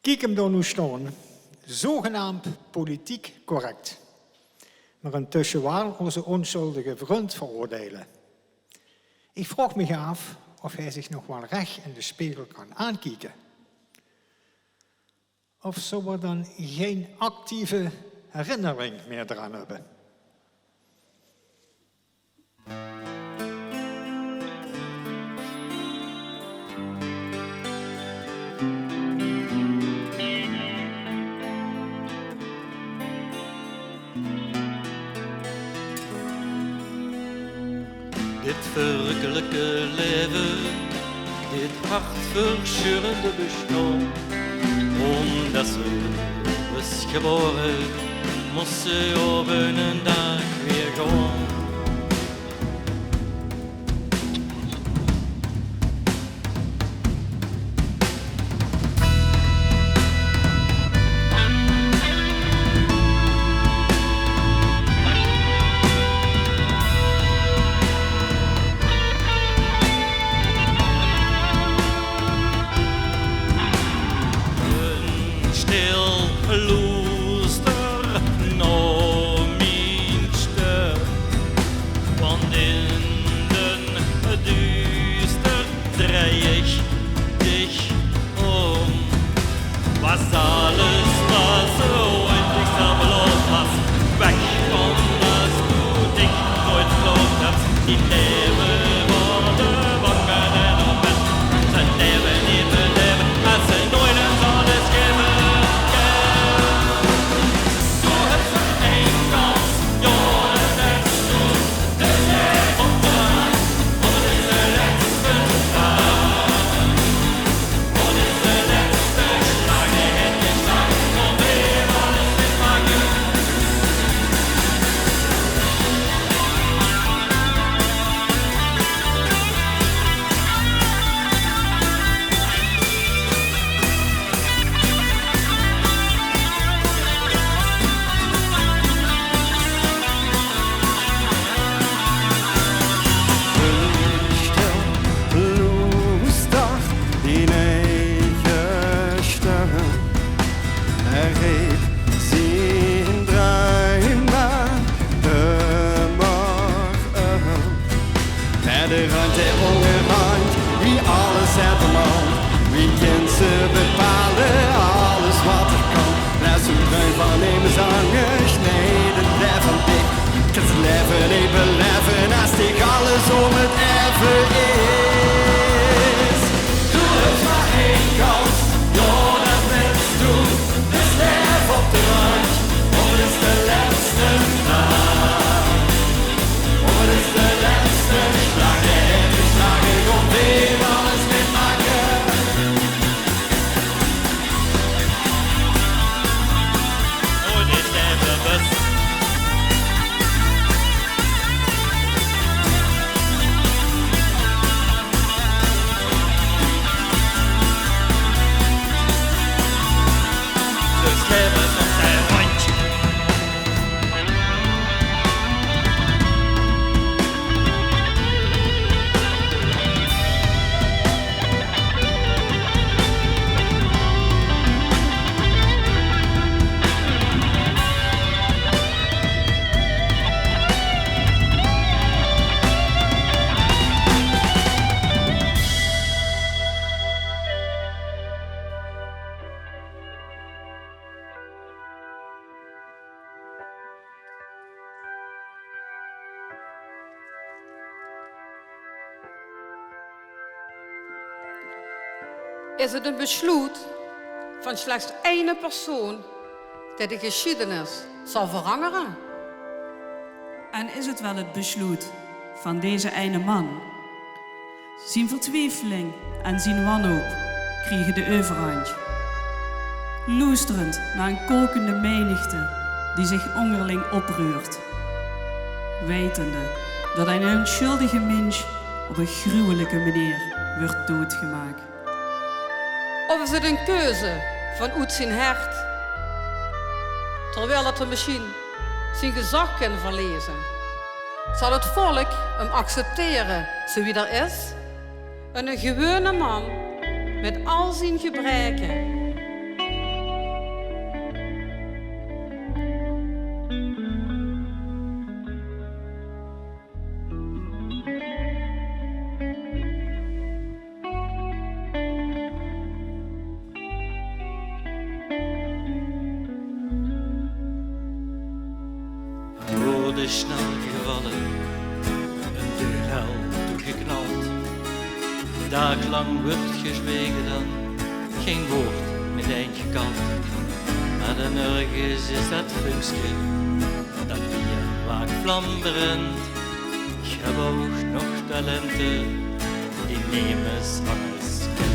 Kijk hem dan nu staan, zogenaamd politiek correct, maar intussen wel onze onschuldige vriend veroordelen. Ik vraag me af of hij zich nog wel recht in de spiegel kan aankijken. Of zou er dan geen actieve herinnering meer eraan hebben. Dit verrukkelijke leven, dit hartverscheurende bestaan. Omdat ze was geboren, moest ze op een dag weer gaan. ze bepalen alles wat er kan. Laat zo'n bruin van nemen zangen, snijden blijven dik. Het leven niet beleven als ik alles om het even is. Doe het maar één kant, door dat mens doen. Dus leef op de rand, of het is de laatste nacht. Of het is de laatste slag, de hele slag, ik kom weer alles met maken. Oh, dit leven best. Dus leven op zijn randje. Is het een besluit van slechts één persoon die de geschiedenis zal veranderen? En is het wel het besluit van deze ene man? Zijn vertwijfeling en zijn wanhoop kregen de overhand. Luisterend naar een kokende menigte die zich onderling opreurt. Wetende dat een onschuldige mens op een gruwelijke manier wordt doodgemaakt. Of is het een keuze vanuit zijn hart? Terwijl het er misschien zijn gezag kan verlezen. Zal het volk hem accepteren zoals hij er is? Een gewone man met al zijn gebreken. Woorden snel gevallen, een deur hel toegeknald. Dagenlang wordt gezwegen dan, geen woord met eind gekant. Maar dan ergens is dat vunkske, dat bier vaak vlamberend. Ik heb ook nog talenten, die nemen alles kent.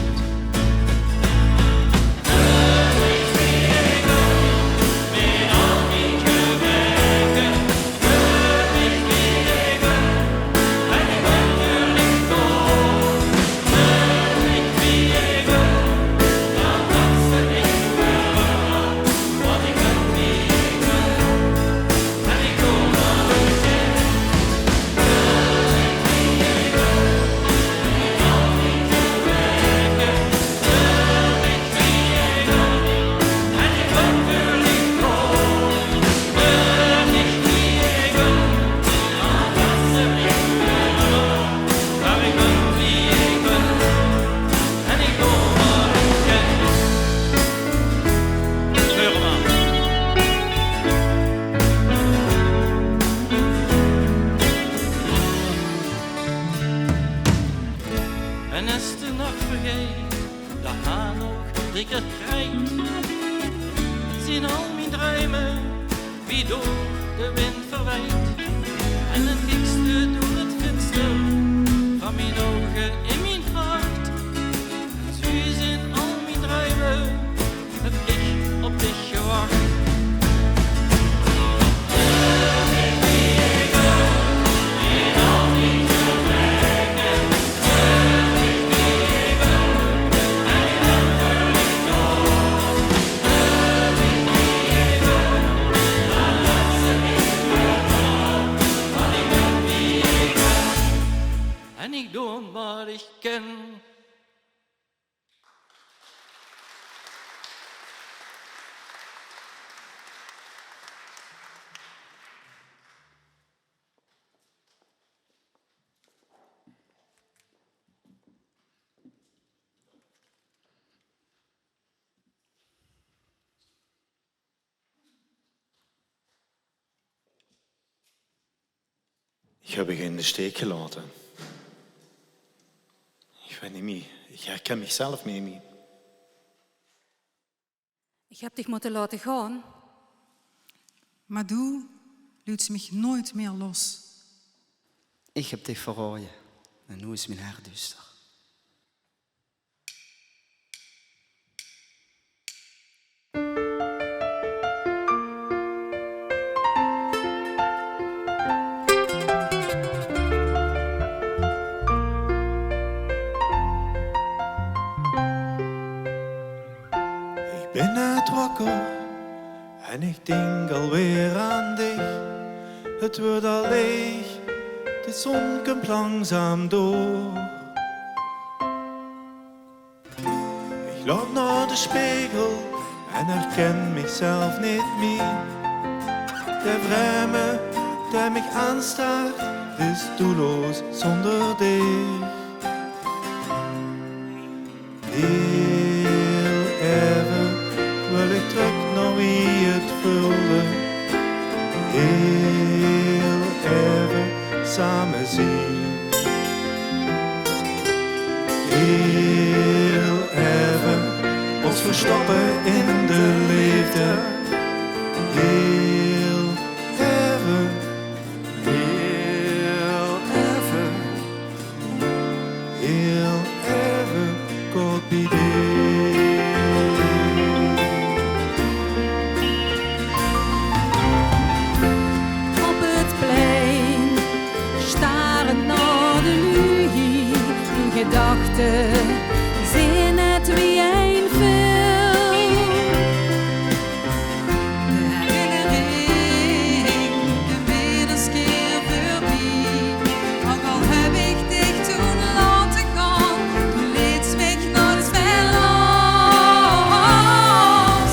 En als de nacht vergeet, de haan nog dikker krijgt, zien al mijn druimen wie door de wind verwijt. En het dikste door het venster van mijn ogen in mijn hart. Thuis in al mijn druimen heb ik op dich gewacht. En ik doe wat ik ken. Ik heb je in de steek gelaten. Ik weet niet meer. Ik herken mezelf niet meer. Ik heb dich moeten laten gaan. Maar du liet mich nooit meer los. Ik heb dich verraaien en nu is mijn hart duister. Ik ben net wakker en ik denk alweer aan dich. Het wordt al leeg, de zon komt langzaam door. Ik loop naar de spiegel en herken mezelf niet meer. De vreemde die mich aanstaart is doelloos zonder dich. Heel even wil ik terug naar wie het vulde. Heel even samen zien. Heel even ons verstoppen in de liefde. Heel even, heel even, heel even, kort bij Op het plein, starend naar de lui, in gedachten, zijn net wie een film. De herinnering, de wederkeer voorbij. Ook al heb ik dich toen laten gaan, toen liet mich nooit meer los.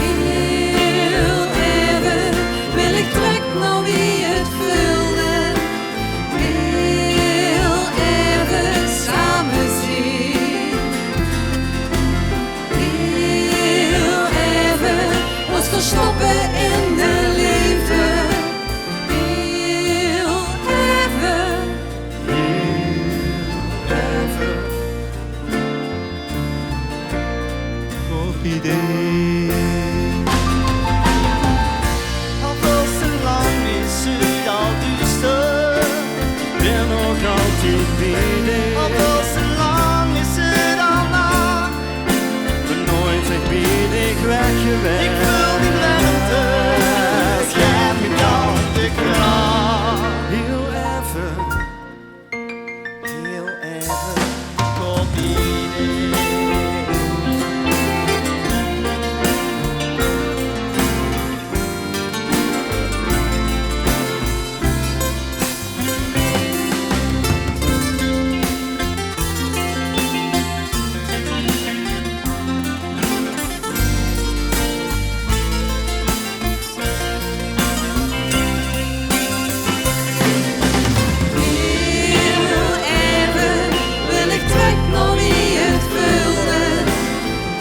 Heel even wil ik terug naar wie het vulde. Heel even samen zien. Heel even ons verstoppen in de liefde. Heel even. Kort idee. Al veel te lang is het al duister, ben nog altijd bij dich. Al veel te lang is het al nacht, ben nooit echt bij dich weg geweest. Ik wil die lente, schrijf me dan de kracht. Heel even, kort idee. Heel even wil ik terug naar wie het vulde.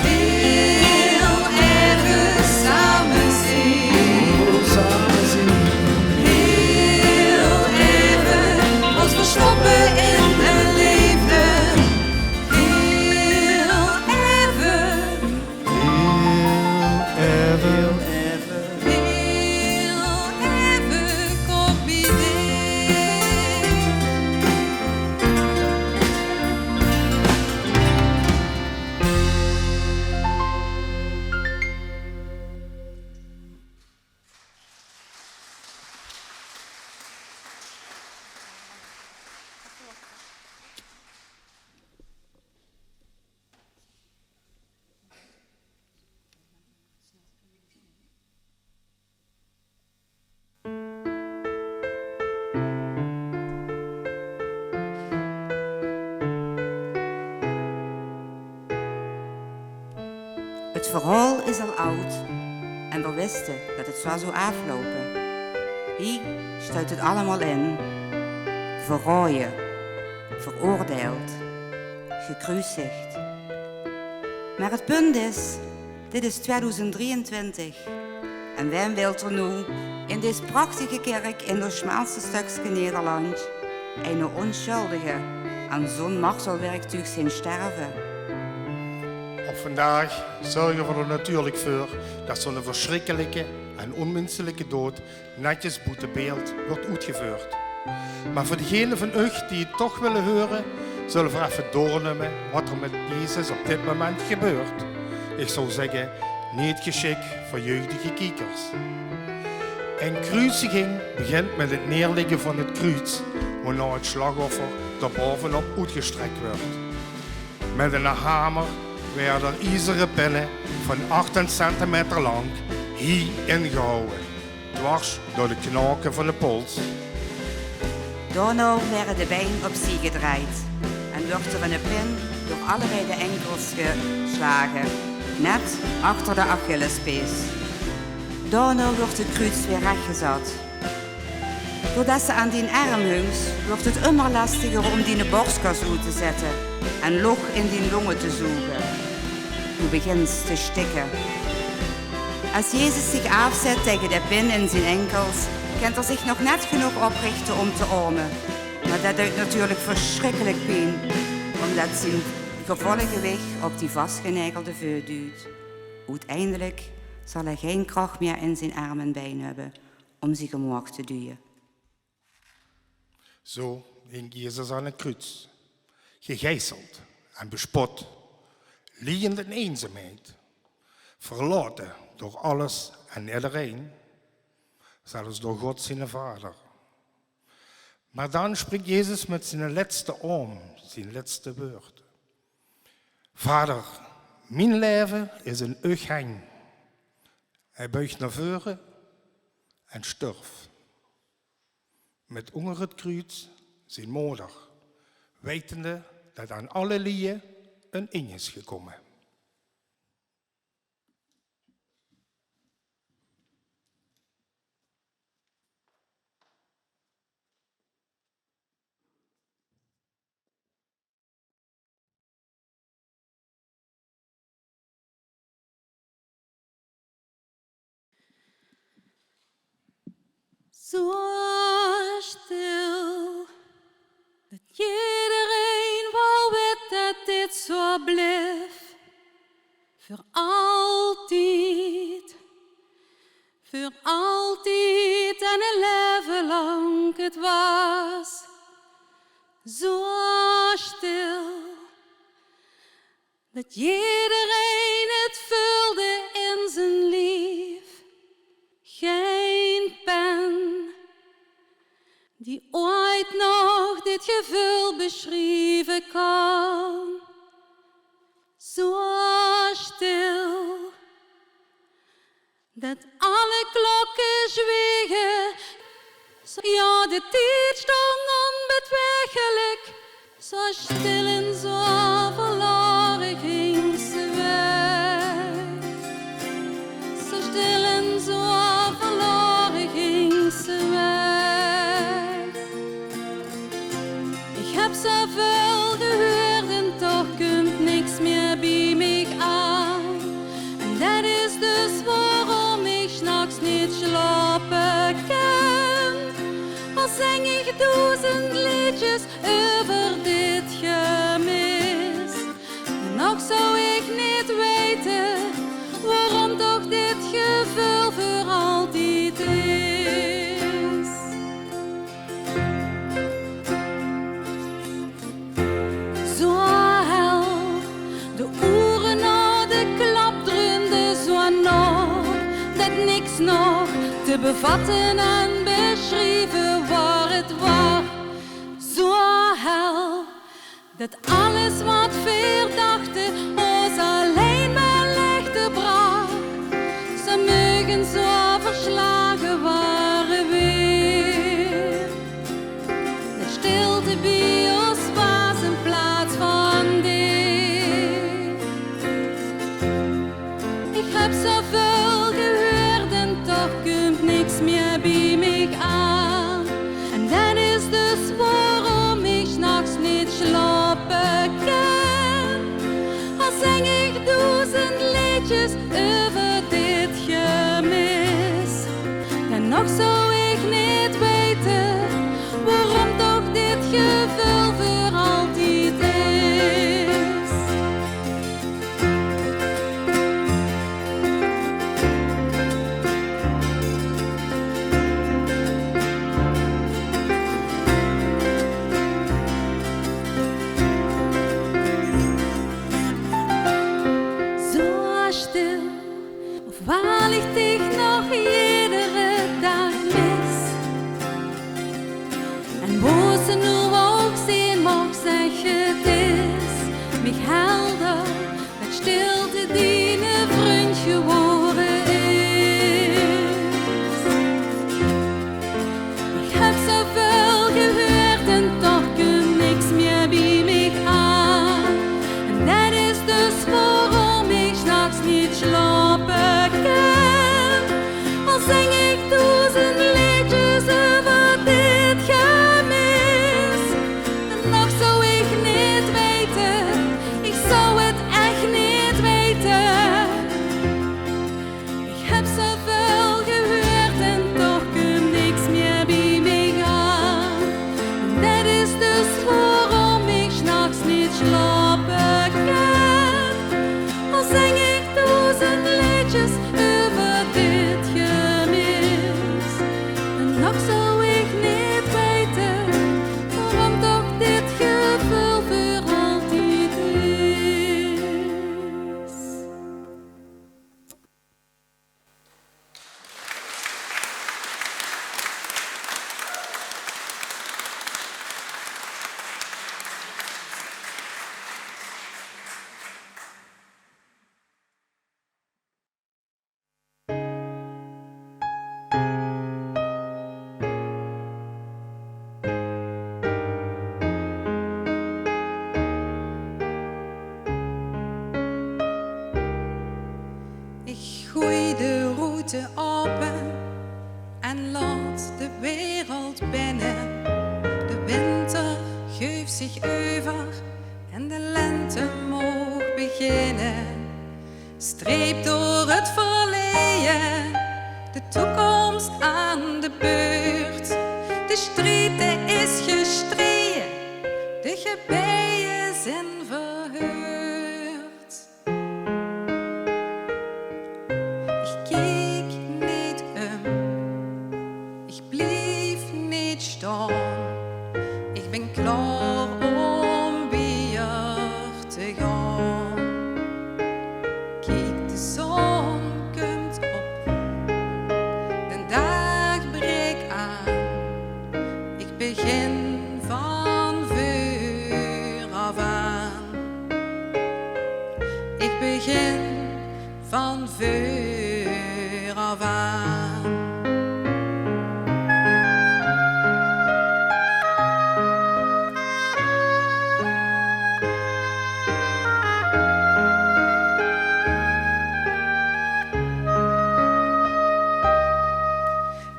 Heel even samen zien. Heel even ons verstoppen in de liefde. Heel even. Heel even, kort bij Het verhaal is al oud en we wisten dat het zou zo aflopen. Hier stuit het allemaal in. Verraaien, veroordeeld, gekruisigd. Maar het punt is, dit is 2023 En wem wil er nu in deze prachtige kerk in het schmaalste stukje Nederland een onschuldige aan zo'n martelwerktuig zien sterven? Op vandaag zorgen we er natuurlijk voor dat zo'n verschrikkelijke en onmenselijke dood netjes boetebeeld wordt uitgevoerd. Maar voor degenen van u die het toch willen horen, zullen we even doornemen wat er met Jezus op dit moment gebeurt. Ik zou zeggen, niet geschikt voor jeugdige kijkers. Een kruisiging begint met het neerleggen van het kruis, waarna het slachtoffer daarbovenop uitgestrekt wordt. Met een hamer werden er ijzeren pinnen van 18 centimeter lang hier ingehouden, dwars door de knoken van de pols. Daarna werden de benen opzij gedraaid en wordt er een pin door allebei de enkels geslagen, net achter de Achillespees. Daarna wordt het kruis weer rechtgezet. Doordat ze aan die arm hangt, wordt het immer lastiger om die borstkas uit te zetten en lucht in die longen te zoeken. Nu begint te stikken. Als Jezus zich afzet tegen de pin in zijn enkels, kan er zich nog net genoeg oprichten om te ademen. Maar dat doet natuurlijk verschrikkelijk pijn, omdat zijn gevolgengewicht op die vastgenagelde veu duwt. Uiteindelijk zal hij geen kracht meer in zijn arm en been hebben om zich omhoog te duwen. Zo hing Jezus aan het kruis, gegijzeld en bespot, liggend in eenzaamheid, verlaten door alles en iedereen, zelfs door God zijn Vader. Maar dan spreekt Jezus met zijn laatste arm, zijn laatste woord. Vader, mijn leven is in uw hand. Hij buigt naar voren en stierf. Met onder het kruis zijn moeder, wetende dat aan alle lieden een eind is gekomen. Zo stil, dat iedereen wou weten dat dit zo bleef. Voor altijd en een leven lang het was. Zo stil, dat iedereen het vulde in zijn lief. Geen pen die ooit nog dit gevoel beschrijven kan. Zo stil, dat alle klokken zwegen. Ja, de tijd stond onbedwegelijk. Zo stil en zo verloren ging ze weg. Zo stil en zo verloren ging ze weg. Ik heb zoveel gehoord en toch komt niks meer bij mij aan. En dat is dus waarom ik 's nachts niet slapen kan. Al zing ik 1000 liedjes over dit gemis. En nog zou ik niet weten waarom toch dit gevoel voor altijd is. Zo hel, de oren na de klap drunde zo nog, dat niks nog te bevatten en beschrijven waar het was. Zo hel, dat alles wat verdachte ons alleen maar lichte bracht. Ze mogen zo verslagen waren weer. De stilte bij ons was in plaats van dit. Ik heb zoveel gehoord en toch komt niks meer bij mij aan. En dat is dus waarom ik 's nachts niet slapen kan. Al zing ik 1000 liedjes over dit gemis. nog zou ik niet weten waarom toch dit gevoel voor altijd is. Zo stil, of waar ligt ik nog iedere dag mis? En wo ze nu ook zien mag zeggen, het is mich helder dat stilte die een vriend geworden is. Ik heb zoveel gehoord en toch komt niks meer bij mich aan. En dat is dus waarom ik 's nachts niet slapen kan. Al zing ik 1000 liedjes over dit gemis. En nog zou ik niet weten, ik zou het echt niet weten. Ik heb zoveel gehoord en toch komt niks meer bij mij aan. En dat is dus waarom ik 's nachts niet slapen kan. Al zing ik 1000 liedjes over dit gemis. En nog zou ik niet weten waarom toch dit gevoel voor altijd is. Ik gooi de route open en laat de wereld binnen. De winter geeft zich over en de lente mag beginnen. Streep door het verleden, de toekomst aan de beurt. De strijd is gestreden, de gebijen zijn verheurd. Ik keek niet ik bleef niet staan. Ik ben klaar om weer te gaan. Kijk, de zon komt op, de dag breekt aan. Ik begin van voor af aan. Ik begin van voor af aan.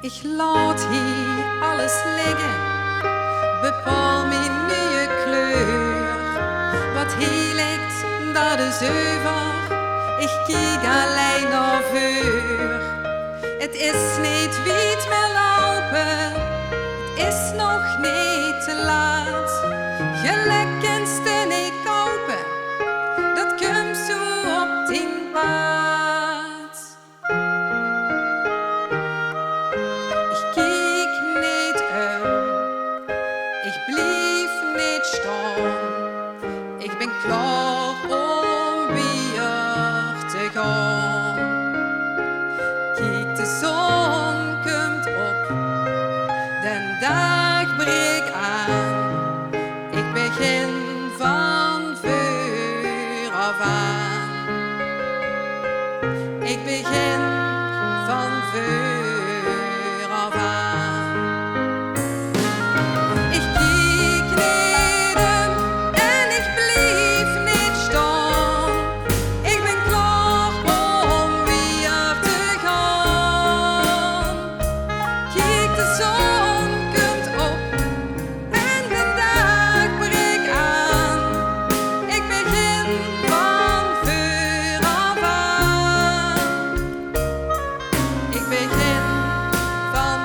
Ik laat hier alles liggen, bepaal mijn nieuwe kleur. Wat hier ligt, dat is over, ik kijk alleen naar voor. Het is niet wit meer lopen, het is nog niet te laat. Geluk kunsten niet kopen, dat komt zo op 10 paard. Ik keek niet ik bleef niet staan. Ik ben klaar om weer te gaan. Kijk, de zon komt op, de dag breekt aan. Ik begin van voor af aan. Ik begin van voor af aan. Ik keek niet en ik bleef niet staan. Ik ben klaar om weer te gaan. Kijk, de zon komt op en de dag breekt aan. Ik begin van voor af aan. Ik begin van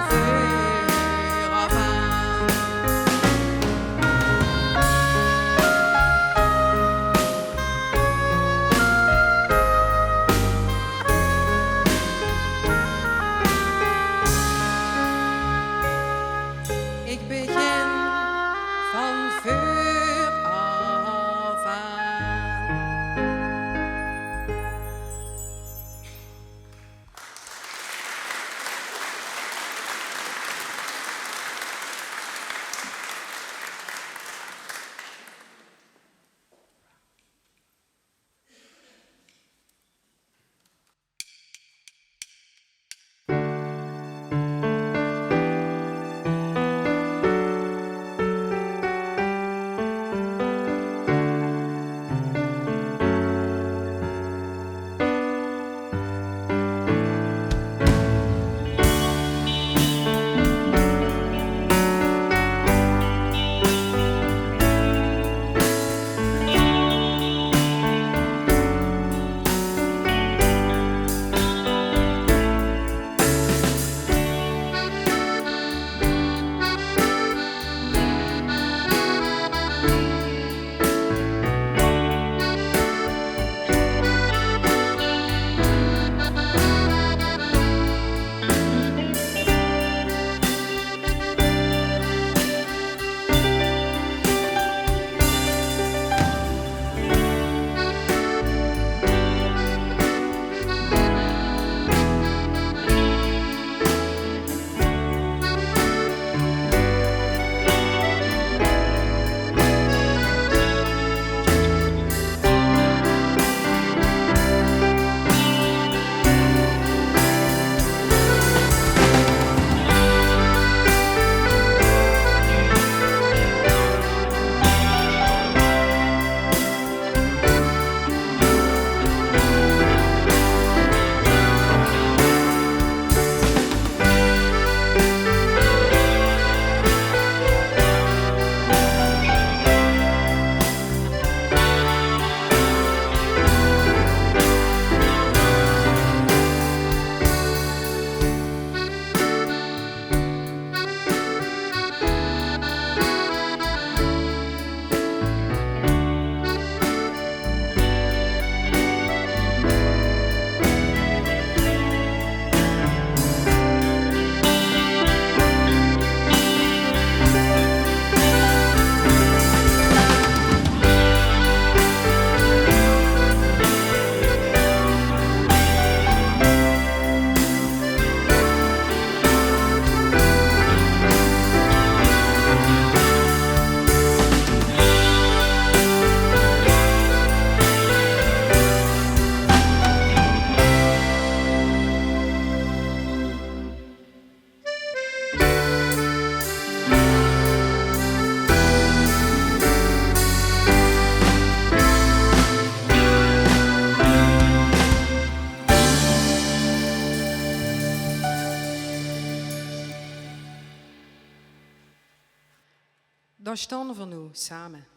Daar staan we nu samen.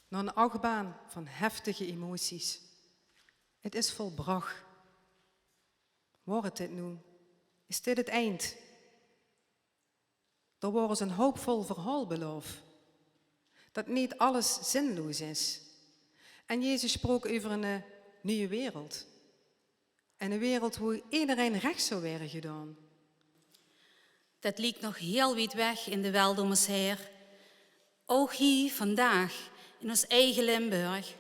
Na een achtbaan van heftige emoties. Het is volbracht. Wordt dit nu? Is dit het eind? Er wordt ons een hoopvol verhaal beloofd. Dat niet alles zinloos is. En Jezus sprak over een nieuwe wereld. En een wereld waar iedereen recht zou worden gedaan. Dat ligt nog heel weit weg in de wereld om ons heen. Ook hier vandaag in ons eigen Limburg.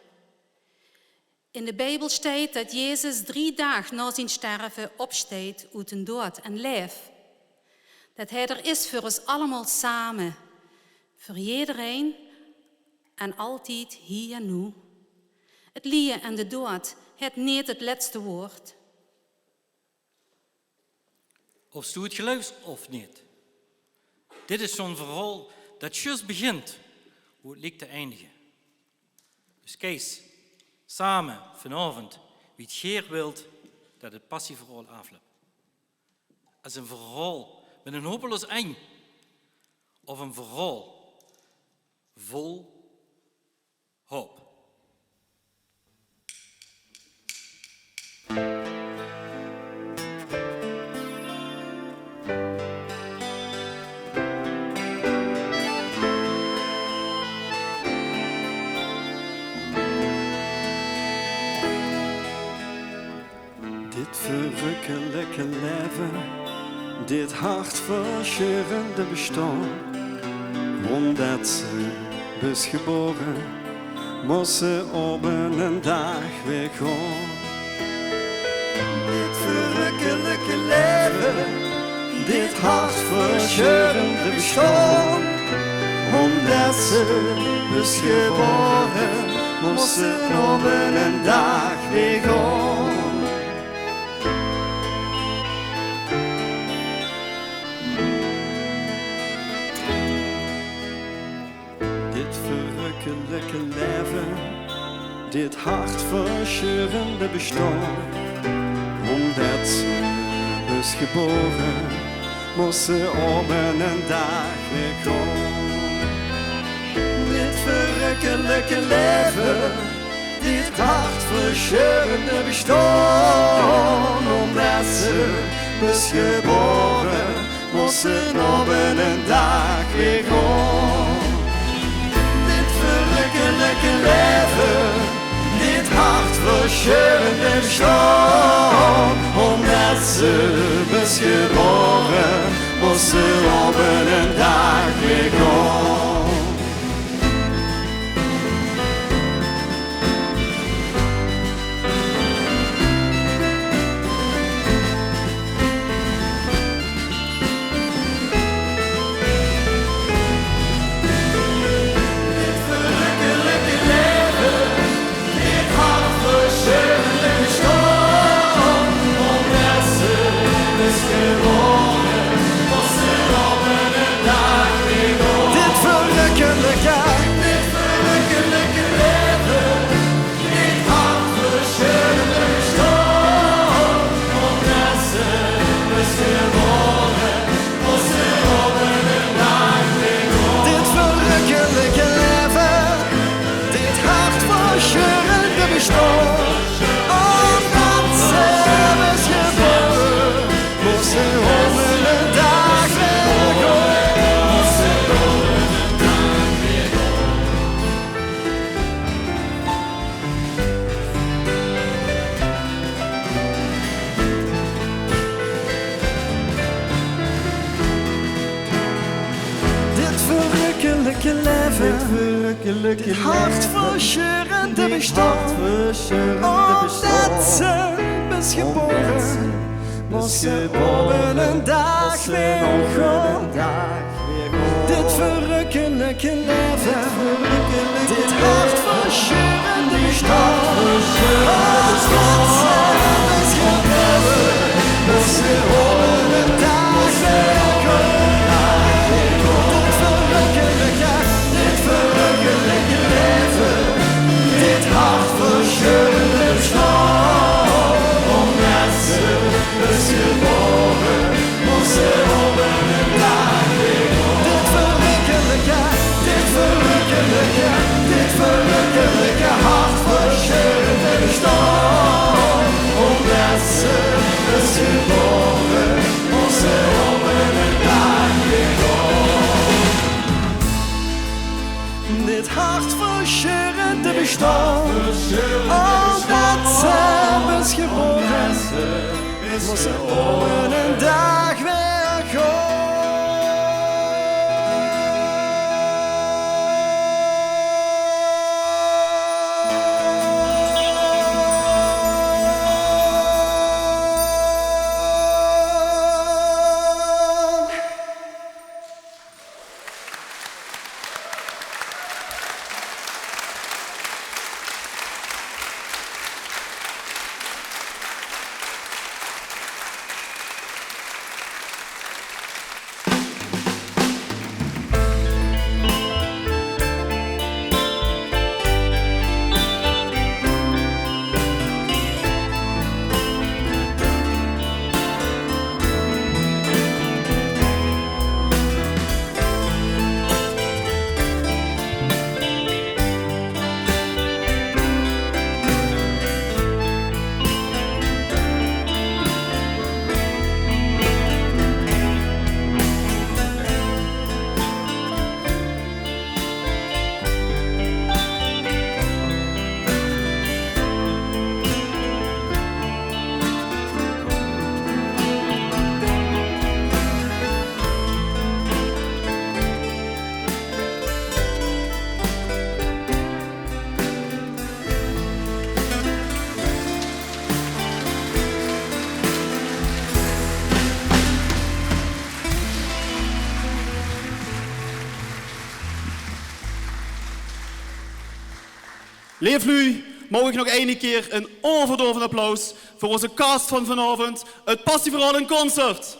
In de Bijbel staat dat Jezus 3 dagen na zijn sterven opstaat uit de dood en leeft. Dat hij er is voor ons allemaal samen. Voor iedereen en altijd hier en nu. Het leven en de dood heeft niet het laatste woord. Of je het geluisterd of niet. Dit is zo'n verhaal dat juist begint hoe het lijkt te eindigen. Dus Kees, samen vanavond, wie het geer wilt dat het passieverhaal afloopt. Als een verhaal met een hopeloos eind. Of een verhaal vol hoop. Dit verrukkelijke leven, dit hartverscheurende bestaan, omdat ze dus geboren, moest ze op een dag weer gaan. Dit verrukkelijke leven, dit hartverscheurende bestaan, omdat ze dus geboren, moest ze op een dag weer gaan. Verrukkelijke leven, dit hartverscheurende bestaan, omdat ze dus geboren, moest ze op een dag weer gaan. Dit verrukkelijke leven, dit hartverscheurende bestaan, omdat ze dus geboren, moest ze op een dag weer gaan. Verrukkelijke leven, dit hartverscheurende bestaan, omdat ze was geboren, moest ze op een dag weer gaan. Dit hartverscheurende bestaan, omdat ze was geboren, moest ze op een dag weer gaan. Dit verrukkelijke leven, dit hartverscheurende bestaan, omdat ze was geboren, moest ze op een dag weer gaan. Dit verrukkelijke leven, dit hartverscheurende bestaan, omdat ze was geboren, moest ze op een dag weer gaan. Dit verrukkelijke, dit verscheuren te bestaan. Omdat ze is geboren, moest ze op een dag weer gaan. Leeflu, mag ik nog één keer een onverdovend applaus voor onze cast van vanavond, het Passieverhaal in Concert.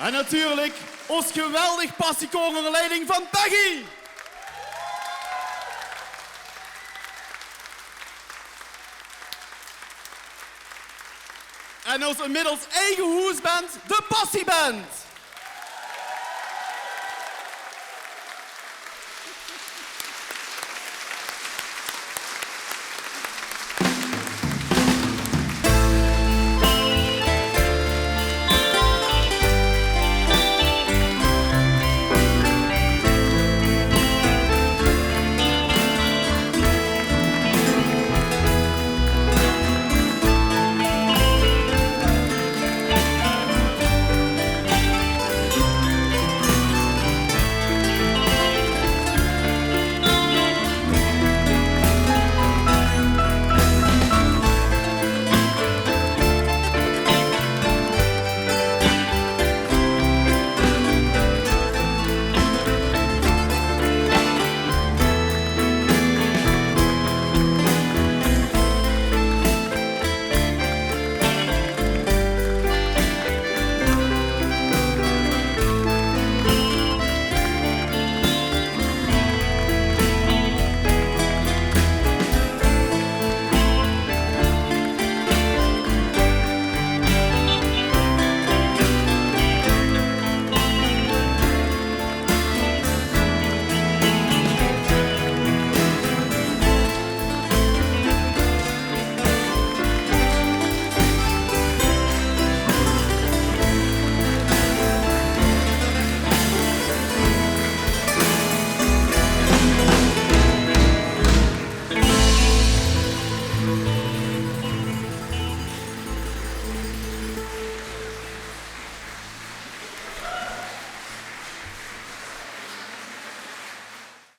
En natuurlijk ons geweldig passiekoor onder leiding van Peggy. En ons inmiddels eigen hoesband, de Passieband.